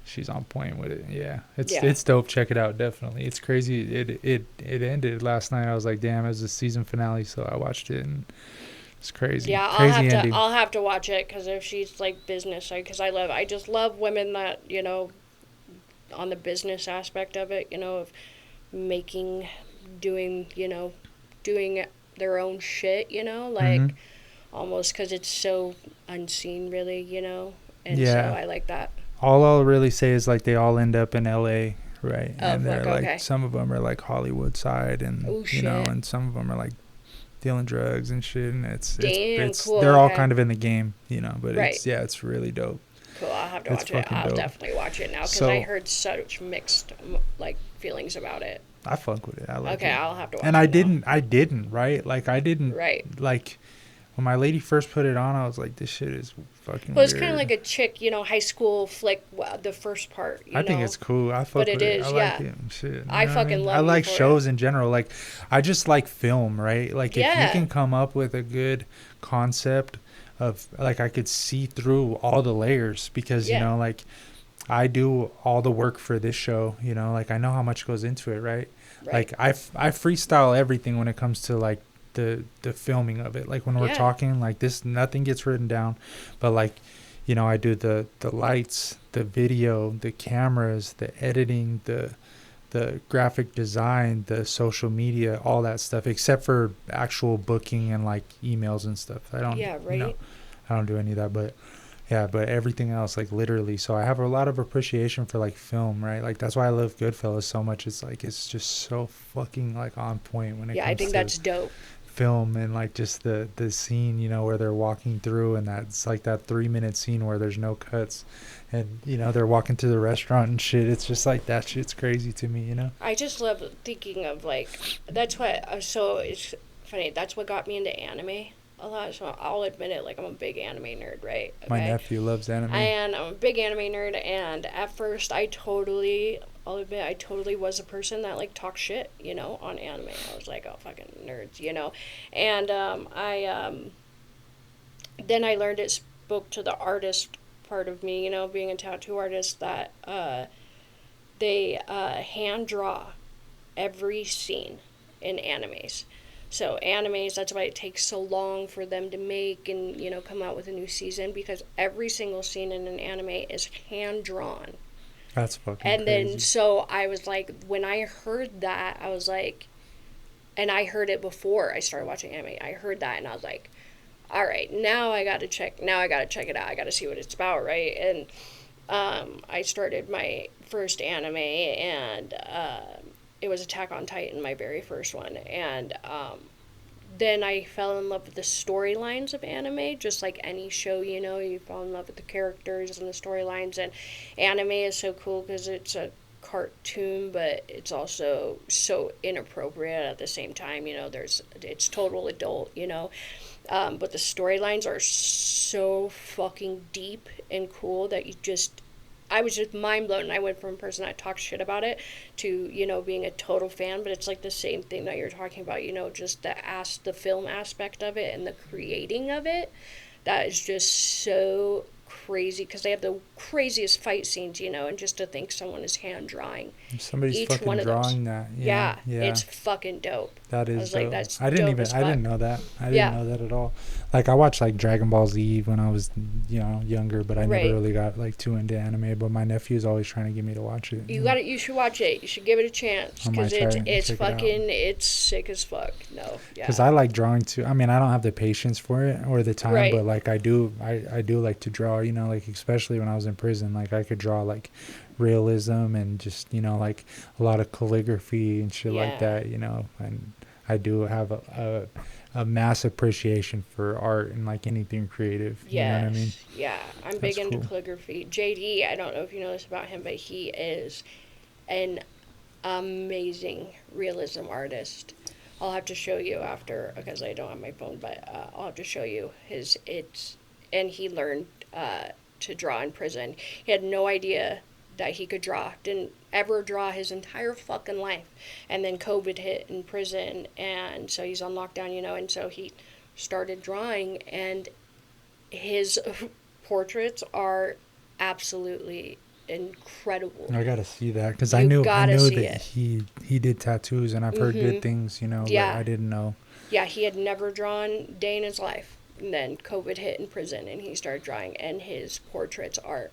She's on point with it. Yeah, it's Yeah. it's dope. Check it out. Definitely, it's crazy. It ended last night. I was like, damn, it was the season finale. So I watched it, and it's crazy. Yeah, Crazy ending. I'll have to watch it because if she's like business, because I just love women that on the business aspect of it, of making, doing their own shit, like Mhm. almost because it's so unseen, really, and Yeah. so I like that. All I'll really say is like they all end up in L.A. Right, Oh, and they're fuck, like okay. some of them are like Hollywood side, and Oh, shit. and some of them are like dealing drugs and shit, and Damn, cool, they're all okay. kind of in the game, but Right. it's really dope. Cool, I'll have to It's watch it. fucking I'll dope. definitely watch it now because So- I heard such mixed feelings about it. I fuck with it. I like Okay, it. I'll have to watch And it. I now. didn't, right? Like I didn't, Right. like when my lady first put it on, I was like, this shit is fucking Well, it's weird. kind of like a chick, high school flick. The first part. I think it's cool. I fuck But with it it. is, I like yeah. it and shit. I know what fucking mean? love I like Euphoria. shows in general. Like, I just like film, right? Like, if Yeah. you can come up with a good concept of, like, I could see through all the layers because, Yeah. like, I do all the work for this show, like, I know how much goes into it, right? Right. Like, I freestyle everything when it comes to, like, the filming of it. Like, when we're Yeah. talking, like, nothing gets written down, but, like, I do the lights, the video, the cameras, the editing, the graphic design, the social media, all that stuff, except for actual booking and like emails and stuff. I don't, Yeah, right. I don't do any of that, but yeah, but everything else, like literally. So I have a lot of appreciation for like film, right? Like that's why I love Goodfellas so much. It's like, it's just so fucking like on point when it Yeah, comes I think to that's dope. film and like just the scene where they're walking through, and that's like that 3-minute scene where there's no cuts, and they're walking to the restaurant and shit. It's just like that shit's crazy to me. I just love thinking of that's what. So it's funny. That's what got me into anime a lot. So I'll admit it. Like I'm a big anime nerd, right? My nephew loves anime. And I'm a big anime nerd. And at first, I'll admit, I totally was a person that like talked shit, on anime. I was like, oh, fucking nerds, And then I learned it spoke to the artist part of me, being a tattoo artist, that they hand draw every scene in animes. So animes, that's why it takes so long for them to make and, come out with a new season, because every single scene in an anime is hand drawn. That's fucking And crazy. then, so I was like, when I heard that, I was like, and I heard it before I started watching anime. I heard that and I was like, all right, now I gotta check it out. I gotta see what it's about, right? And I started my first anime, and it was Attack on Titan, my very first one. And then I fell in love with the storylines of anime, just like any show, you fall in love with the characters and the storylines. And anime is so cool because it's a cartoon, but it's also so inappropriate at the same time. It's total adult, but the storylines are so fucking deep and cool that I was just mind blown. I went from a person that talks shit about it to, being a total fan. But it's like the same thing that you're talking about, just the film aspect of it and the creating of it. That is just so crazy, because they have the craziest fight scenes, you know, and just to think someone is hand drawing Somebody's each fucking one of those. drawing that. Yeah, Yeah. it's fucking dope. That is I was dope. like, that's I dope as fuck. didn't know that. I didn't Yeah. know that at all. Like, I watched like Dragon Ball Z when I was, you know, younger, but I Right. never really got like too into anime. But my nephew's always trying to get me to watch it. You should watch it. You should give it a chance, I might because try it's and check it out. fucking, it's sick as fuck. No, yeah. Because I like drawing too. I mean, I don't have the patience for it or the time, Right. but like I do like to draw. You know, like especially when I was in prison, like I could draw like realism and just, you know, like a lot of calligraphy and shit like Yeah. that. You know, and I do have a mass appreciation for art and like anything creative. You know what I mean? Yeah, I'm That's big into cool. calligraphy. JD, I don't know if you know this about him, but he is an amazing realism artist. I'll have to show you after, because I don't have my phone, but I'll have to show you and he learned to draw in prison. He had no idea that he could draw, didn't ever draw his entire fucking life. And then COVID hit in prison, and so he's on lockdown, you know, and so he started drawing, and his portraits are absolutely incredible. I gotta see that because I You knew gotta see that it. he did tattoos and I've heard good things, you know, Yeah. but I didn't know. Yeah, he had never drawn a day in his life. And then COVID hit in prison, and he started drawing, and his portraits are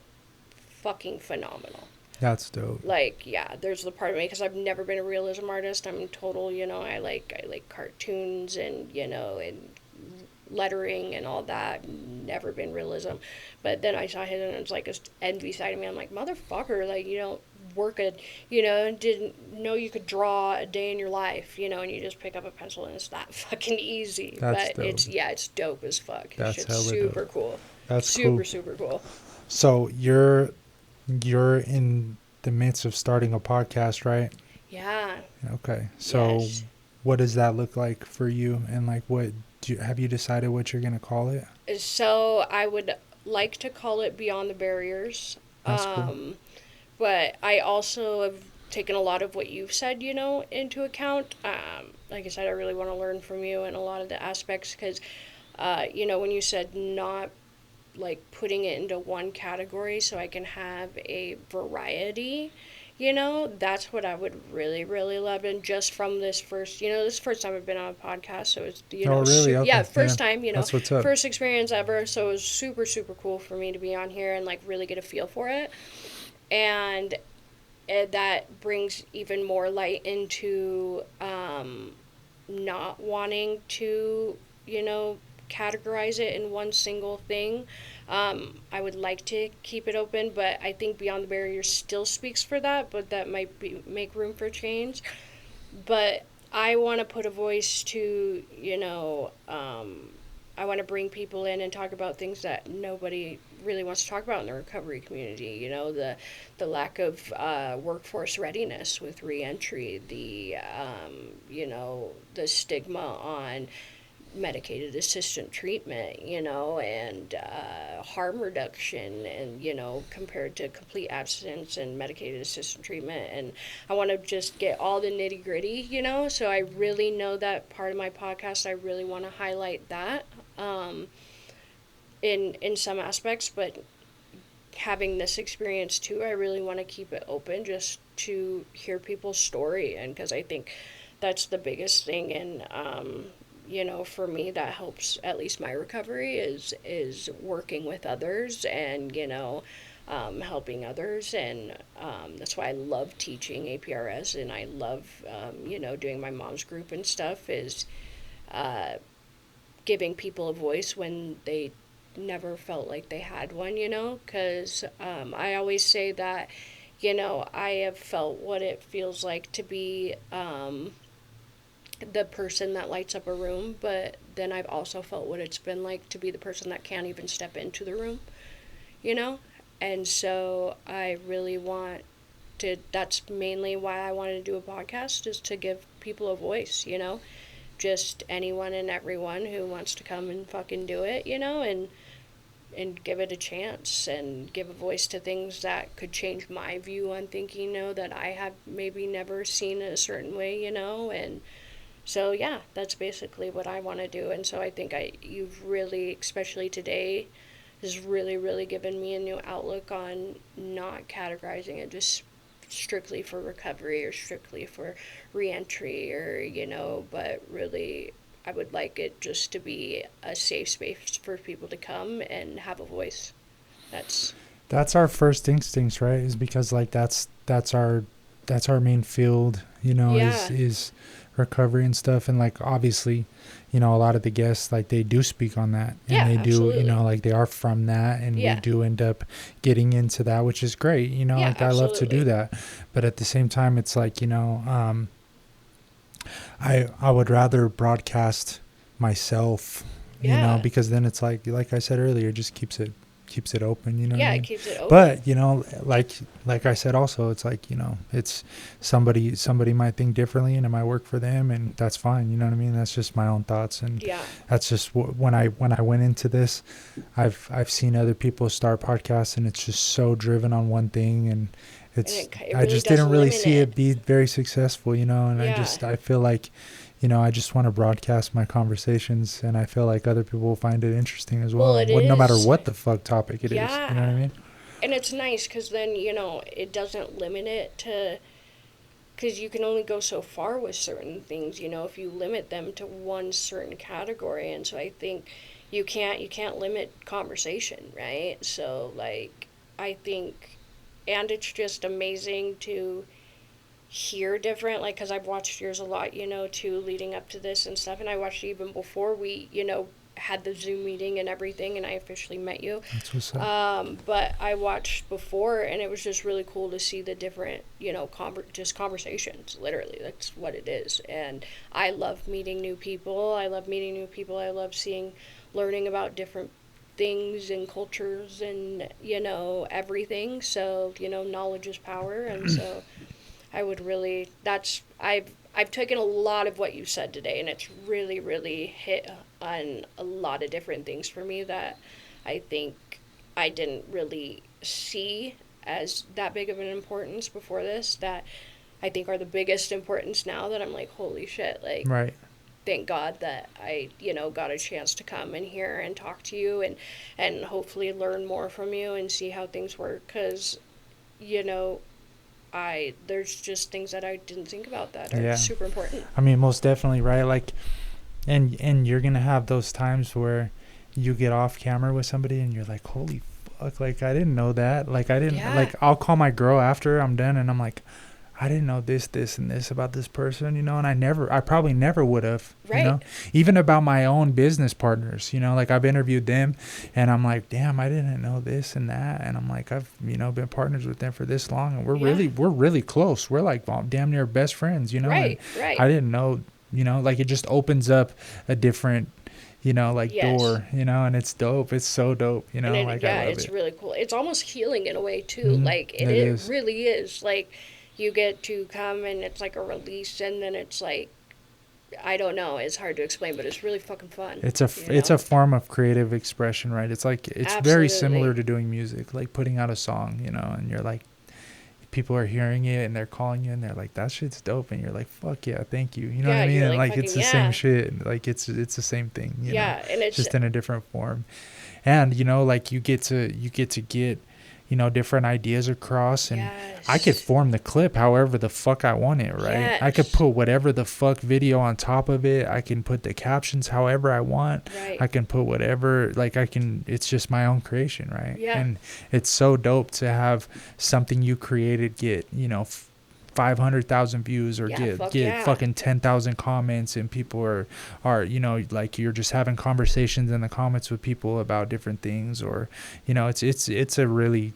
fucking phenomenal. That's dope. Like, yeah, there's the part of me, because I've never been a realism artist. I'm total, you know, I like cartoons and, you know, and lettering and all that. Never been realism. But then I saw his, and it's like a envy side of me. I'm like, motherfucker, like, you don't work a, you know, didn't know you could draw a day in your life, you know, and you just pick up a pencil and it's that fucking easy. That's but dope. it's dope as fuck. That's It's hella super dope. cool. That's super, cool. super cool. So you're in the midst of starting a podcast, right? Yeah. Okay. So Yes. what does that look like for you? And like, have you decided what you're going to call it? So I would like to call it Beyond the Barriers. That's cool. But I also have taken a lot of what you've said, you know, into account. Like I said, I really want to learn from you in a lot of the aspects, because, you know, when you said not like putting it into one category so I can have a variety, you know, that's what I would really, really love. And just from this first time I've been on a podcast, so it's, you know, really? Okay. yeah, first time, you know, That's what's up. first experience ever. So it was super, super cool for me to be on here and like really get a feel for it. And that brings even more light into not wanting to, you know, categorize it in one single thing. I would like to keep it open, but I think Beyond the Barriers still speaks for that, but that might make room for change. But I want to put a voice to, you know, I want to bring people in and talk about things that nobody really wants to talk about in the recovery community. You know, the lack of workforce readiness with reentry, the you know, the stigma on medicated assistant treatment, you know, and harm reduction, and, you know, compared to complete abstinence and medicated assistant treatment. And I want to just get all the nitty gritty, you know, so I really know that part of my podcast, I really want to highlight that in some aspects, but having this experience too, I really want to keep it open just to hear people's story. And because I think that's the biggest thing, and you know, for me, that helps at least my recovery is working with others and, you know, helping others. And that's why I love teaching APRS, and I love, you know, doing my mom's group and stuff, is giving people a voice when they never felt like they had one, you know, because I always say that, you know, I have felt what it feels like to be the person that lights up a room, but then I've also felt what it's been like to be the person that can't even step into the room, you know? And so I really want to, that's mainly why I wanted to do a podcast, is to give people a voice, you know? Just anyone and everyone who wants to come and fucking do it, you know, and give it a chance and give a voice to things that could change my view on thinking, you know, that I have maybe never seen it a certain way, you know. And so, yeah, that's basically what I want to do. And so I think you've really, especially today, has really, really given me a new outlook on not categorizing it just strictly for recovery or strictly for reentry, or, but really I would like it just to be a safe space for people to come and have a voice. That's our first instincts, right? Is because like that's our main field, Yeah. is recovery and stuff. And like obviously, a lot of the guests, like they do speak on that, and Yeah, they do, absolutely. like they are from that, and we Yeah. do end up getting into that, which is great, Yeah, like I love to do absolutely. that. But at the same time, it's like, I would rather broadcast myself, Yeah. because then it's like I said earlier, it just keeps it open, what Yeah, I it mean? keeps it open. But, like I said also, it's like, it's somebody might think differently, and it might work for them, and that's fine, you know what I mean? That's just my own thoughts, and Yeah. that's just when I went into this, I've seen other people start podcasts, and it's just so driven on one thing, and it's it I really just does didn't really limit see it. it be very successful, and Yeah. I feel like, I just want to broadcast my conversations, and I feel like other people will find it interesting as well. Well, it No matter is. what the fuck topic it is, you know what I Yeah. mean? And it's nice because then, it doesn't limit it to, because you can only go so far with certain things, if you limit them to one certain category. And so I think you can't limit conversation, right? So like, I think, and it's just amazing to hear different, like, because I've watched yours a lot, too, leading up to this and stuff, and I watched it even before we, had the Zoom meeting and everything, and I officially met you. That's what's up. But I watched before, and it was just really cool to see the different, just conversations. Literally, that's what it is. And I love meeting new people. I love learning about different things and cultures and, everything. So, knowledge is power, and so I would really, I've taken a lot of what you said today, and it's really, really hit on a lot of different things for me that I think I didn't really see as that big of an importance before this, that I think are the biggest importance now, that I'm like, holy shit, like, Right. thank God that I, got a chance to come in here and talk to you, and hopefully learn more from you and see how things work, because, there's just things that I didn't think about that are Yeah. super important. I mean, most definitely, right? Like, and you're gonna have those times where you get off camera with somebody, and you're like, holy fuck, like I didn't know that. Like I didn't Yeah. like I'll call my girl after I'm done, and I'm like, I didn't know this, and this about this person, and I probably never would have, Right. even about my own business partners, like I've interviewed them, and I'm like, damn, I didn't know this and that, and I'm like, I've, been partners with them for this long, and we're really close. We're like damn near best friends, Right, and right. I didn't know, like it just opens up a different, like Yes. door, and it's dope. It's so dope, And like I love it's it. really cool. It's almost healing in a way too. Mhm. Like It it is. really is. Like you get to come and it's like a release, and then it's like, I don't know, it's hard to explain, but it's really fucking fun. It's a form of creative expression, right? It's like it's very similar Absolutely. to doing music, like putting out a song, and you're like, people are hearing it and they're calling you and they're like, that shit's dope, and you're like, fuck yeah, thank you, you know Yeah, what I mean? you're And like, like it's the fucking same yeah. shit, like it's the same thing, Yeah, and it's just in a different form. And like you get to get different ideas across, and yes. I could form the clip however the fuck I want it, right? I could Yes. put whatever the fuck video on top of it. I can put the captions however I want. Right. I can put whatever, like it's just my own creation, right? Yeah. And it's so dope to have something you created get, 500,000 views, or Yeah, get yeah. fucking 10,000 comments, and people are like, you're just having conversations in the comments with people about different things, or it's a really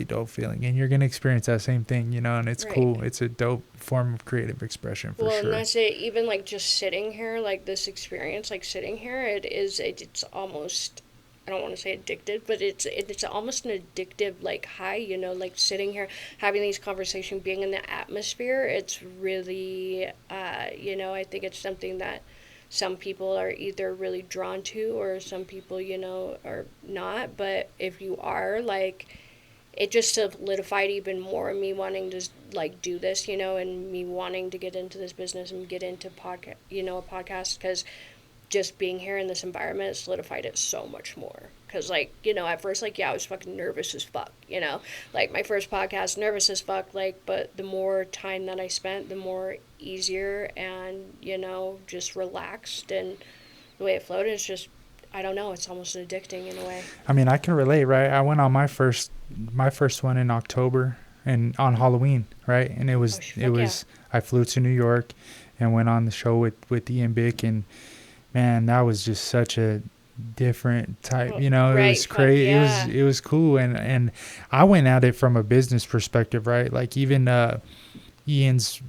dope feeling, and you're gonna experience that same thing, and it's Right. cool. It's a dope form of creative expression for Well, sure. and that's it. Even like just sitting here, like this experience, like sitting here, it's almost, I don't want to say addicted, but it's almost an addictive like high, like sitting here having these conversations, being in the atmosphere. It's really, I think it's something that some people are either really drawn to, or some people, are not. But if you are, like, it just solidified even more me wanting to like do this, and me wanting to get into this business and get into a podcast, because just being here in this environment solidified it so much more. Because, like, you know, at first, like, yeah, I was fucking nervous as fuck, you know? Like, my first podcast, nervous as fuck, like, but the more time that I spent, the more easier and, you know, just relaxed, and the way it flowed, it's just, I don't know, it's almost addicting in a way. I mean, I can relate, right? I went on my first one in October and on Halloween, right? And it was I flew to New York and went on the show with Ian Bick, and man, that was just such a different type, you know. It was crazy. Yeah. It was cool, and I went at it from a business perspective, right? Like, even Ian's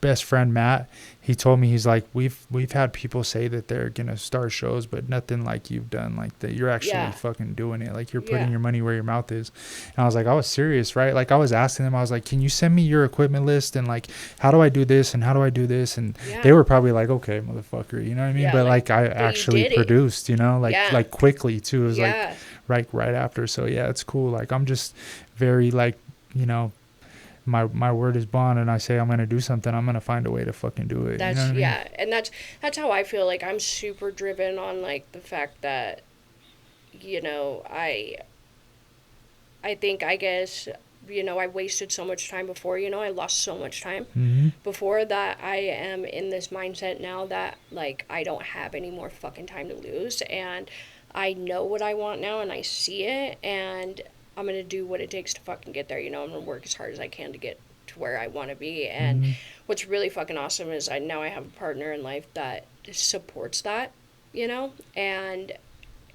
best friend Matt, he told me, he's like, we've had people say that they're gonna start shows, but nothing like you've done, like that you're actually fucking doing it, like you're putting your money where your mouth is. And I was like, I was serious, right? Like, I was asking them, I was like, can you send me your equipment list, and like, how do I do this and how do I do this? And they were probably like, okay, motherfucker, you know what I mean? But like I actually produced, you know, like quickly too. It was like right after. So yeah, it's cool. Like, I'm just very, like, you know, my word is bond, and I say I'm gonna do something, I'm gonna find a way to fucking do it. That's, you know what I mean? And that's how I feel. Like, I'm super driven on, like, the fact that, you know, I think, I guess, you know, I wasted so much time before, you know, I lost so much time before, that I am in this mindset now that, like, I don't have any more fucking time to lose, and I know what I want now, and I see it, and I'm going to do what it takes to fucking get there, you know. I'm going to work as hard as I can to get to where I want to be. And what's really fucking awesome is I have a partner in life that supports that, you know, and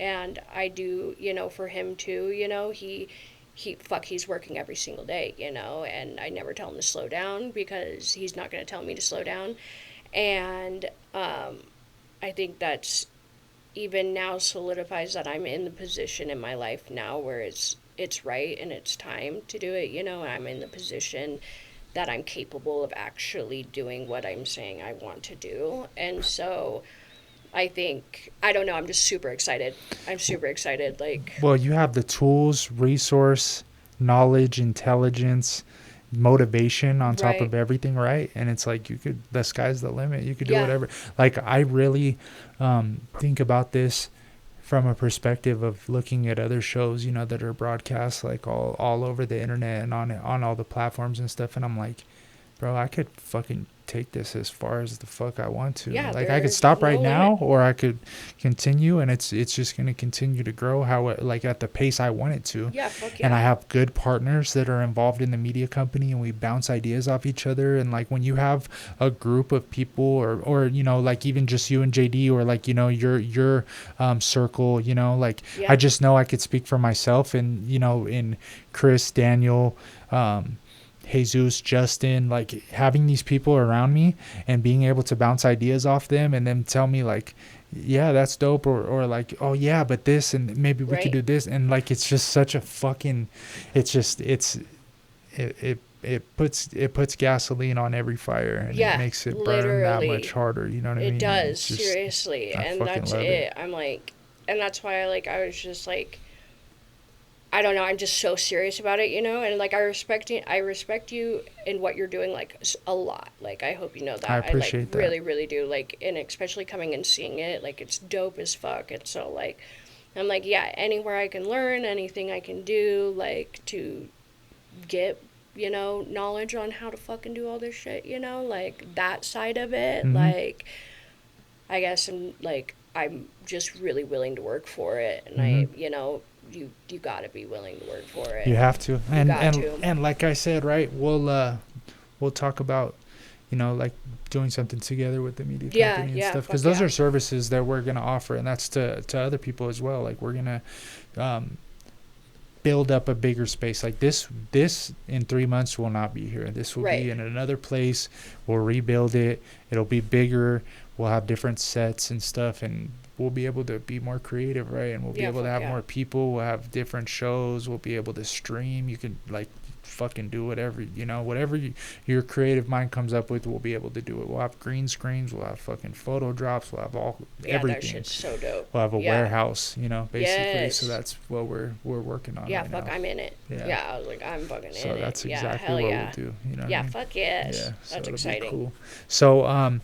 I do, you know, for him too, you know, he's working every single day, you know, and I never tell him to slow down, because he's not going to tell me to slow down. And I think that's even now solidifies that I'm in the position in my life now where it's right and it's time to do it, you know. I'm in the position that I'm capable of actually doing what I'm saying I want to do. And so I think, I don't know, I'm just super excited. I'm super excited. Like, well, you have the tools, resource, knowledge, intelligence, motivation on top of everything, right? And it's like, the sky's the limit. You could do whatever. Like, I really think about this from a perspective of looking at other shows, you know, that are broadcast like all over the internet and on all the platforms and stuff, and I'm like, bro, I could fucking take this as far as the fuck I want to. Yeah, like, I could stop right now, or I could continue, and it's just going to continue to grow like at the pace I want it to. Yeah, fuck yeah. And I have good partners that are involved in the media company, and we bounce ideas off each other. And like, when you have a group of people, or you know, like even just you and JD, or like, you know, your circle, you know, like I just know I could speak for myself, and you know, in Chris, Daniel, Jesus, Justin, like having these people around me and being able to bounce ideas off them and then tell me like, yeah, that's dope, or like, oh yeah, but this, and maybe we could do this, and like, it's just such a fucking, it puts gasoline on every fire, and it makes it burn that much harder, you know what I mean? It does, seriously. And that's it. I'm like, and that's why I was just like, I don't know, I'm just so serious about it, you know, and like, I respect you in what you're doing, like, a lot. Like, I hope you know that. I appreciate that. Really, really do. Like, and especially coming and seeing it, like, it's dope as fuck. And so, like, I'm like, yeah, anywhere I can learn, anything I can do, like, to get, you know, knowledge on how to fucking do all this shit, you know, like, that side of it, like, I guess I'm just really willing to work for it, and I, you know, you gotta be willing to work for it. You have to. And like I said, right, we'll talk about, you know, like doing something together with the media company and stuff, because those are services that we're gonna offer, and that's to other people as well. Like, we're gonna build up a bigger space. Like, this in 3 months will not be here. This will be in another place. We'll rebuild it. It'll be bigger. We'll have different sets and stuff, and we'll be able to be more creative, right? And we'll be able to have more people. We'll have different shows. We'll be able to stream. You can, like, fucking do whatever, you know, whatever your creative mind comes up with, we'll be able to do it. We'll have green screens. We'll have fucking photo drops. We'll have everything. That shit's so dope. We'll have a warehouse, you know, basically. So that's what we're working on. Yeah, right fuck, now. I'm in it. Yeah, I was like, I'm fucking in it. So that's exactly what we'll do. You know. Yeah, fuck yes. Yeah, that's exciting. Cool. So,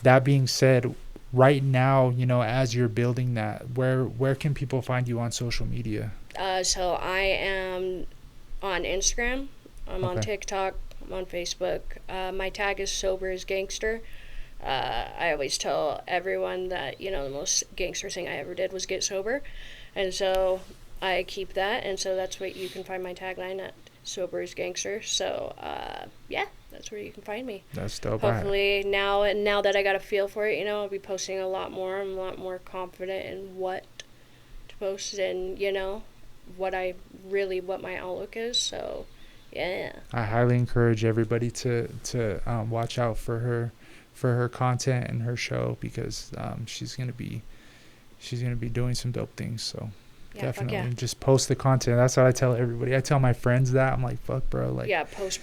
that being said, right now, you know, as you're building that, where can people find you on social media? So I am on Instagram. I'm on Okay. TikTok. I'm on Facebook. My tag is sober as gangster. I always tell everyone that, you know, the most gangster thing I ever did was get sober. And so I keep that. And so that's what you can find my tagline at, sober as gangster. So, yeah, that's where you can find me. That's dope. Hopefully now that I got a feel for it, you know, I'll be posting a lot more. I'm a lot more confident in what to post and, you know, what my outlook is. So, yeah. I highly encourage everybody to watch out for her content and her show, because she's gonna be doing some dope things. So Yeah, definitely fuck yeah. just post the content. That's what I tell everybody. I tell my friends that. I'm like, fuck, bro. Like, Yeah, post.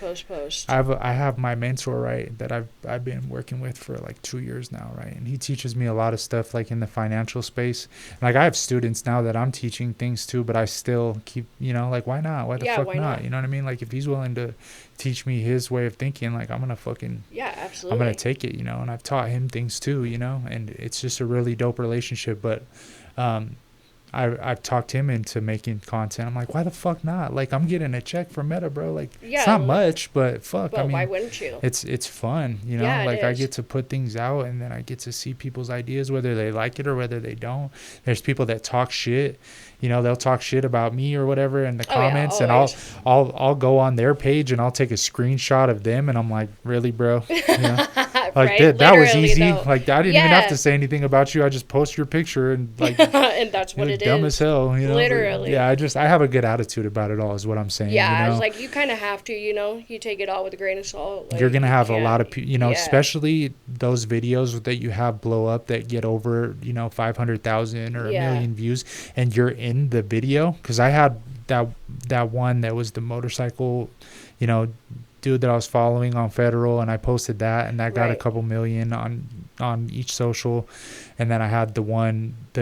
I have my mentor, right, that I've been working with for like 2 years now, right, and he teaches me a lot of stuff like in the financial space. Like I have students now that I'm teaching things to, but I still keep, you know, like, why not? Why the fuck why not? not? You know what I mean? Like if he's willing to teach me his way of thinking, like I'm gonna fucking Yeah, absolutely. I'm gonna take it, you know. And I've taught him things too, you know, and it's just a really dope relationship. But I've talked him into making content. I'm like, why the fuck not? Like, I'm getting a check from Meta, bro. Like, Yeah, it's not like, much, but fuck. Well, I mean, why wouldn't you? it's fun, you know. Yeah, it like I is. get to put things out, and then I get to see people's ideas, whether they like it or whether they don't. There's people that talk shit, you know. They'll talk shit about me or whatever in the comments, and always. I'll go on their page and I'll take a screenshot of them, and I'm like, really, bro? You know? Like Right? that was Literally, easy. though. Like I didn't even have Yeah. to say anything about you. I just post your picture and like And that's you what look it dumb is. as hell, you know. But, Literally. yeah, I have a good attitude about it all, is what I'm saying. Yeah, you know? it's like you kind of have to, you know, you take it all with a grain of salt. Like, You're gonna you have a can't- lot of people, you know, yeah. especially those videos that you have blow up that get over, you know, 500,000 or Yeah. a million views, and you're in the video. Because I had that one that was the motorcycle, you know, dude that I was following on Federal, and I posted that, and that got a Right. couple million on each social. And then I had the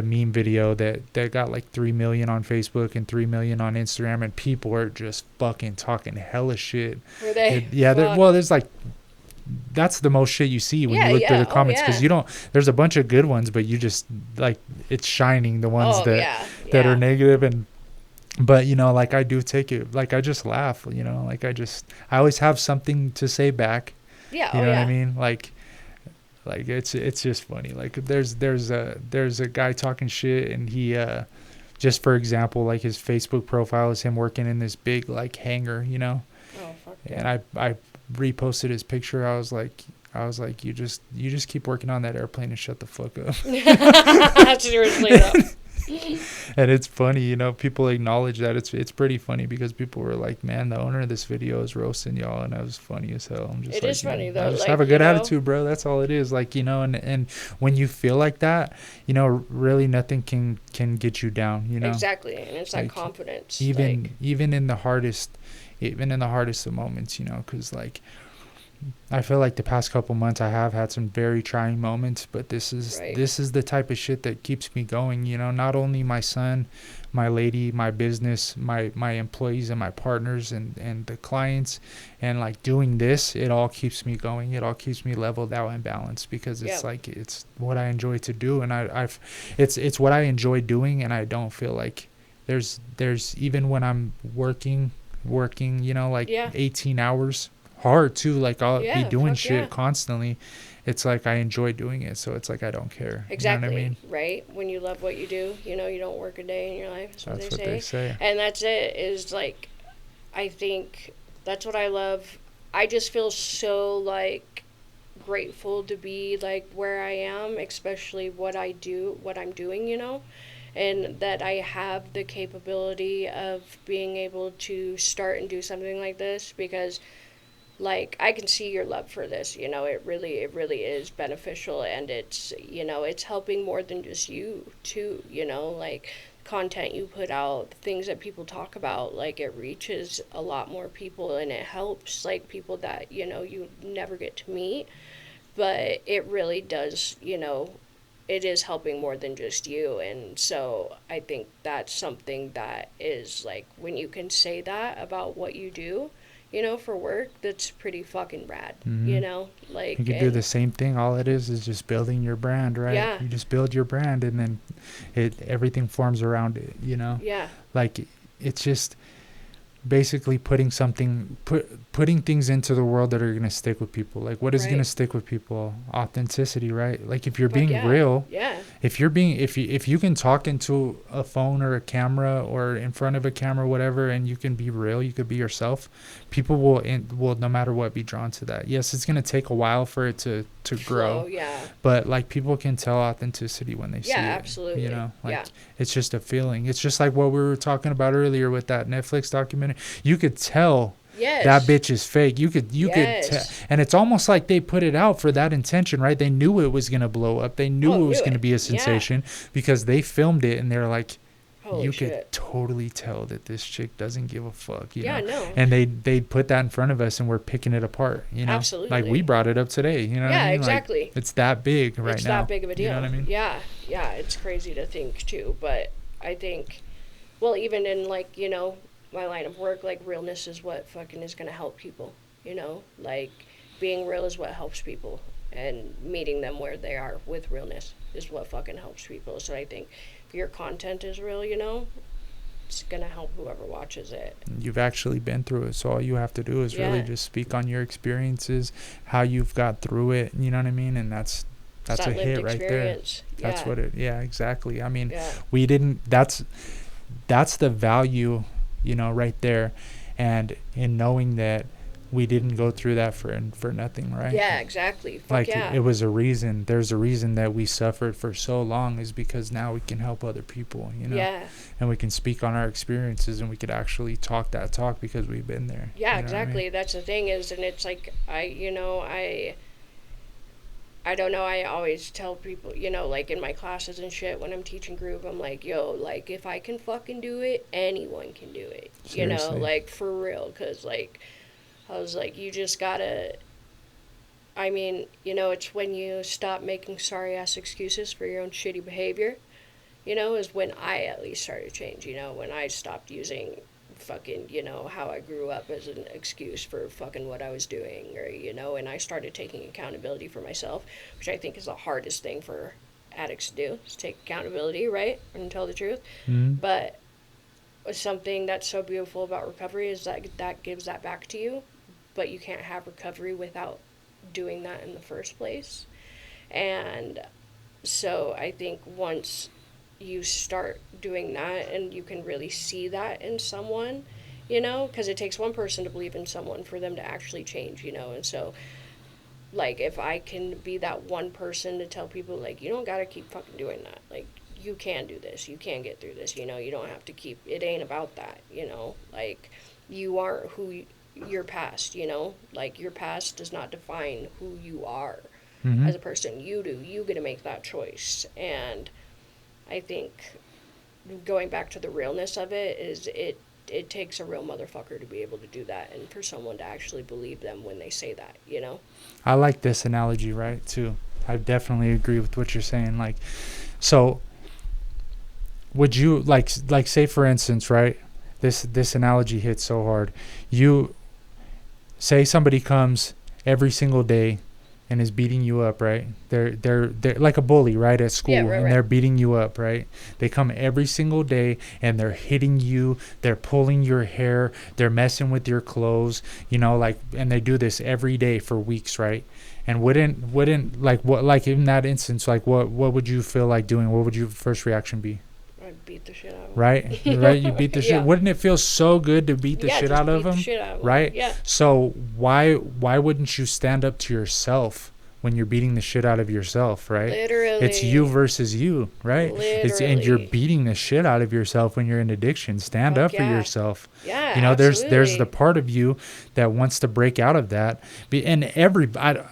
meme video that got like 3 million on Facebook and 3 million on Instagram, and people are just fucking talking hella shit. Were they? Well, there's like, that's the most shit you see when Yeah, you look through yeah. the comments, Oh, because yeah. you don't, there's a bunch of good ones, but you just like, it's shining the ones Oh, that yeah. are negative. And but you know, like I do take it, like I just laugh, you know, like I always have something to say back. Yeah. You Oh, know yeah. what I mean? Like it's just funny. Like there's a guy talking shit, and he just for example, like his Facebook profile is him working in this big like hangar, you know. Oh, fuck yeah. And I reposted his picture. I was like, you just keep working on that airplane and shut the fuck up. Seriously, though. And it's funny, you know, people acknowledge that. It's pretty funny, because people were like, man, the owner of this video is roasting y'all, and that was funny as hell. I'm just It like, is you know, funny, though. I just Like, have a good you know? attitude, bro. That's all it is. Like, you know, and when you feel like that, you know, really nothing can get you down, you know. Exactly, and it's that Like, confidence. even in the hardest of moments, you know, because like I feel like the past couple months I have had some very trying moments, but this is Right. the type of shit that keeps me going, you know. Not only my son, my lady, my business, my employees and my partners and the clients, and like doing this, it all keeps me going. It all keeps me leveled out and balanced, because it's Yeah. like it's what I enjoy to do, and it's what I enjoy doing, and I don't feel like there's even when I'm working, you know, like Yeah. 18 hours hard too, like I'll Yeah, be doing fuck shit yeah. constantly. It's like I enjoy doing it, so it's like I don't care. Exactly, You know what I mean? right? When you love what you do, you know, you don't work a day in your life. That's That's what what they they say. say. And that's it, is like, I think that's what I love. I just feel so, like, grateful to be, like, where I am, especially what I'm doing, you know? And that I have the capability of being able to start and do something like this, because like I can see your love for this, you know. It really is beneficial, and it's, you know, it's helping more than just you too, you know. Like content you put out, things that people talk about, like it reaches a lot more people, and it helps like people that, you know, you never get to meet. But it really does, you know, it is helping more than just you. And so I think that's something that is like, when you can say that about what you do, you know, for work, that's pretty fucking rad, Mm-hmm. you know, like, You could do the same thing. All it is just building your brand, right? Yeah. You just build your brand, and then everything forms around it, you know? Yeah. Like, it's just basically putting things into the world that are going to stick with people. Like, what is Right. going to stick with people? Authenticity, right? Like, if you're Fuck being yeah. real, Yeah. if you can talk into a phone or a camera or in front of a camera, whatever, and you can be real, you could be yourself, people will no matter what be drawn to that. Yes, it's going to take a while for it to grow. Flow, yeah. But like, people can tell authenticity when they see it. Yeah, absolutely. You know, like, Yeah. it's just a feeling. It's just like what we were talking about earlier with that Netflix documentary. You could tell Yes. that bitch is fake. You could Yes. tell, and it's almost like they put it out for that intention, right? They knew it was gonna blow up. They knew Oh, it was knew gonna it. be a Yeah. sensation because they filmed it, and they're like, Holy you shit. could totally tell that this chick doesn't give a fuck. You Yeah, know? no. And they put that in front of us, and we're picking it apart. You know, Absolutely. like we brought it up today. You know, what Yeah, I mean? exactly. Like, it's that big right It's now. that big of a deal. You know what I mean? Yeah, yeah, it's crazy to think too. But I think, well, even in like, you know, my line of work, like realness is what fucking is gonna help people. You know, like being real is what helps people, and meeting them where they are with realness is what fucking helps people. So I think if your content is real, you know, it's gonna help whoever watches it. You've actually been through it, so all you have to do is really Yeah. just speak on your experiences, how you've got through it. You know what I mean? And that's It's a that lived hit right there. experience. That's Yeah. what it. Yeah, exactly. I mean, Yeah. we didn't. That's the value, you know, right there, and in knowing that we didn't go through that for nothing, right? Yeah, exactly. Fuck Like, yeah. it was a reason. There's a reason that we suffered for so long, is because now we can help other people, you know. Yeah. And we can speak on our experiences, and we could actually talk that talk because we've been there. Yeah, you know what I exactly. mean? That's the thing is, and it's like, I don't know, I always tell people, you know, like in my classes and shit, when I'm teaching group, I'm like, yo, like, if I can fucking do it, anyone can do it. You know, Seriously. like, for real. Because, like, I was like, you just gotta, I mean, you know, it's when you stop making sorry-ass excuses for your own shitty behavior, you know, is when I at least started to change, you know, when I stopped using fucking, you know, how I grew up as an excuse for fucking what I was doing, or, you know, and I started taking accountability for myself, which I think is the hardest thing for addicts to do, is take accountability, right, and tell the truth. Mhm. But something that's so beautiful about recovery is that gives that back to you, but you can't have recovery without doing that in the first place. And so I think once you start doing that and you can really see that in someone, you know, because it takes one person to believe in someone for them to actually change, you know. And so, like, if I can be that one person to tell people, like, you don't gotta keep fucking doing that, like, you can do this, you can get through this, you know, you don't have to keep, it ain't about that, you know, like, you aren't your past, you know, like, your past does not define who you are Mhm. as a person. You do, you get to make that choice. And I think going back to the realness of it is it takes a real motherfucker to be able to do that, and for someone to actually believe them when they say that, you know. I like this analogy, right, too. I definitely agree with what you're saying. Like, so would you, like say for instance, right, this analogy hits so hard. You say somebody comes every single day and is beating you up, right? They're like a bully, right, at school. Yeah, right, and right. they're beating you up, right? They come every single day and they're hitting you, they're pulling your hair, they're messing with your clothes, you know, like, and they do this every day for weeks, right? And wouldn't like, what, like in that instance, like what would you feel like doing? What would your first reaction be? I'd beat the shit out of them. Right? Right? You beat the shit. Yeah. Wouldn't it feel so good to beat the Yeah, shit just out of beat the them? shit out of 'em. Right? Yeah. So why wouldn't you stand up to yourself when you're beating the shit out of yourself, right? Literally. It's you versus you, right? And you're Literally. beating the shit out of yourself when you're in addiction. Stand Fuck up for yeah. yourself. Yeah, You know, there's the absolutely. part of you that wants to break out of that.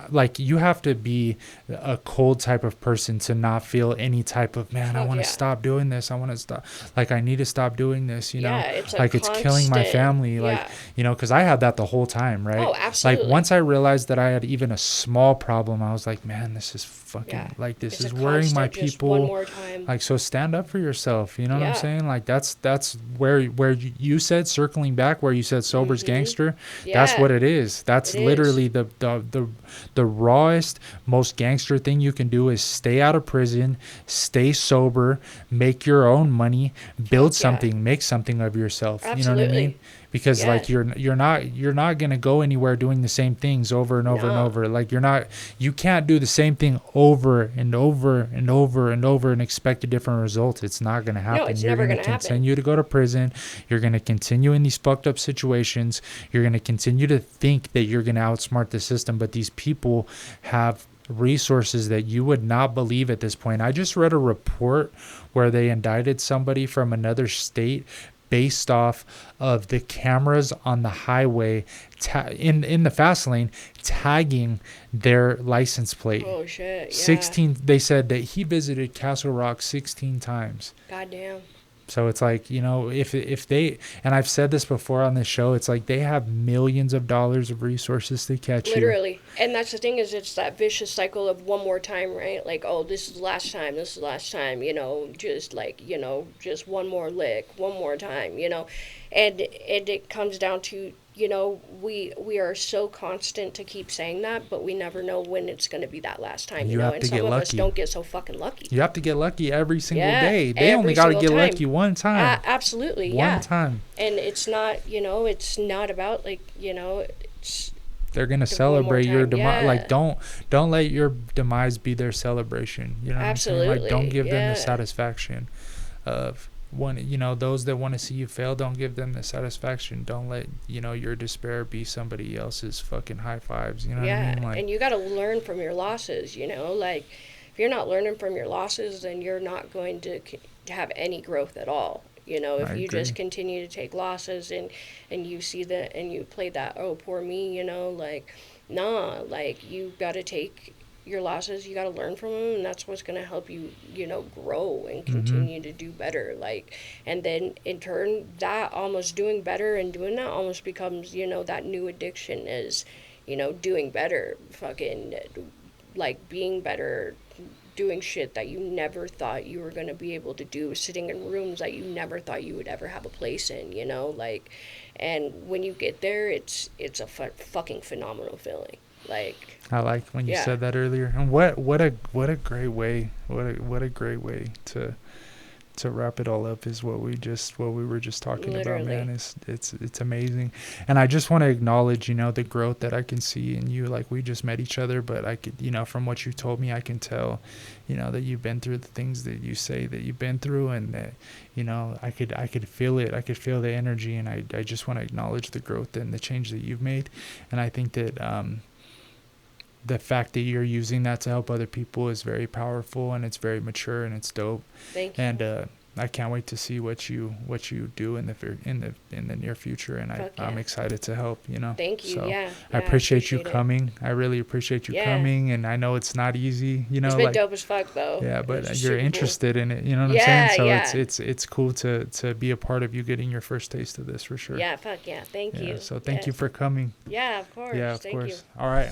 Like, you have to be a cold type of person to not feel any type of, man, I Fuck want to yeah. stop doing this. I want to stop. Like, I need to stop doing this, you know? Yeah, it's a like, it's killing my constant- family. Like, yeah. you know, because I had that the whole time, right? Oh, absolutely. Like, once I realized that I had even a small problem problem. I was like, man, this is fucking, Yeah. like, this It's is a worrying my constant, just people. one more time. Like, so stand up for yourself. You know what I'm Yeah. saying? Like, that's where you said, circling back, where you said sober's gangster. That's Yeah. what it is. That's It is. literally the rawest, most gangster thing you can do is stay out of prison, stay sober, make your own money, build Yeah. something, make something of yourself. You know what I Absolutely. mean? Because Yeah. like you're not gonna go anywhere doing the same things over and over and No. over. Like you can't do the same thing over and over and over and over and expect a different result. It's not gonna happen. it's You're never gonna gonna happen. continue to go to prison. You're gonna continue in these fucked up situations. You're gonna continue to think that you're gonna outsmart the system, but these people have resources that you would not believe at this point. I just read a report where they indicted somebody from another state based off of the cameras on the highway in the fast lane tagging their license plate. Oh shit. Yeah. 16. They said that he visited Castle Rock 16 times. Goddamn. So it's like, you know, if they, and I've said this before on this show, it's like they have millions of dollars of resources to catch you. Literally. And that's the thing, is it's that vicious cycle of one more time, right? Like, oh, this is the last time, you know, just like, you know, just one more lick, one more time, you know. And it comes down to, you know, we are so constant to keep saying that, but we never know when it's going to be that last time, You know. have And to some get of us lucky. don't get so fucking lucky. You have to get lucky every single Yeah, day. They only every got to single get time. lucky one time. Absolutely, One yeah. time. And it's not, you know, it's not about, like, you know, it's They're gonna one more celebrate your time, demise. yeah. Like don't let your demise be their celebration. You know what I'm saying? Like Absolutely, don't give them yeah. the satisfaction of one. You know, those that want to see you fail, don't give them the satisfaction. Don't let, you know, your despair be somebody else's fucking high fives. You know what I mean? Like, and you got to learn from your losses, you know, like if you're not learning from your losses, then you're not going to have any growth at all. You know, if I you agree. just continue to take losses and you see that and you play that, oh, poor me, you know, like, nah, like you got to take your losses, you got to learn from them, and that's what's going to help you, you know, grow and continue to do better. Like, and then in turn, that almost doing better and doing that almost becomes, you know, that new addiction is, you know, doing better, fucking like being better, doing shit that you never thought you were going to be able to do, sitting in rooms that you never thought you would ever have a place in, you know, like, and when you get there, it's a fucking phenomenal feeling. Like, I like when you Yeah. said that earlier. And what a great way, what a great way to wrap it all up is what we were just talking Literally. about, man. It's amazing. And I just want to acknowledge, you know, the growth that I can see in you. Like, we just met each other, but I could, you know, from what you told me, I can tell, you know, that you've been through the things that you say that you've been through, and that, you know, I could feel it. I could feel the energy, and I just want to acknowledge the growth and the change that you've made. And I think that the fact that you're using that to help other people is very powerful, and it's very mature, and it's dope. thank you. And I can't wait to see what you do in the near future, and Fuck I'm yeah. excited to help, you know. Thank you, So yeah. I yeah, appreciate you it. coming. I really appreciate you Yeah. coming, and I know it's not easy, you know, It's been like, dope as fuck, though. yeah, It but was you're super cool. interested in it, you know what Yeah, I'm saying? yeah. So it's cool to be a part of you getting your first taste of this, for sure. Yeah, fuck yeah. Thank Yeah, you. so thank Yeah. you for coming. Yeah, of course. Yeah, of Thank course. you. All right.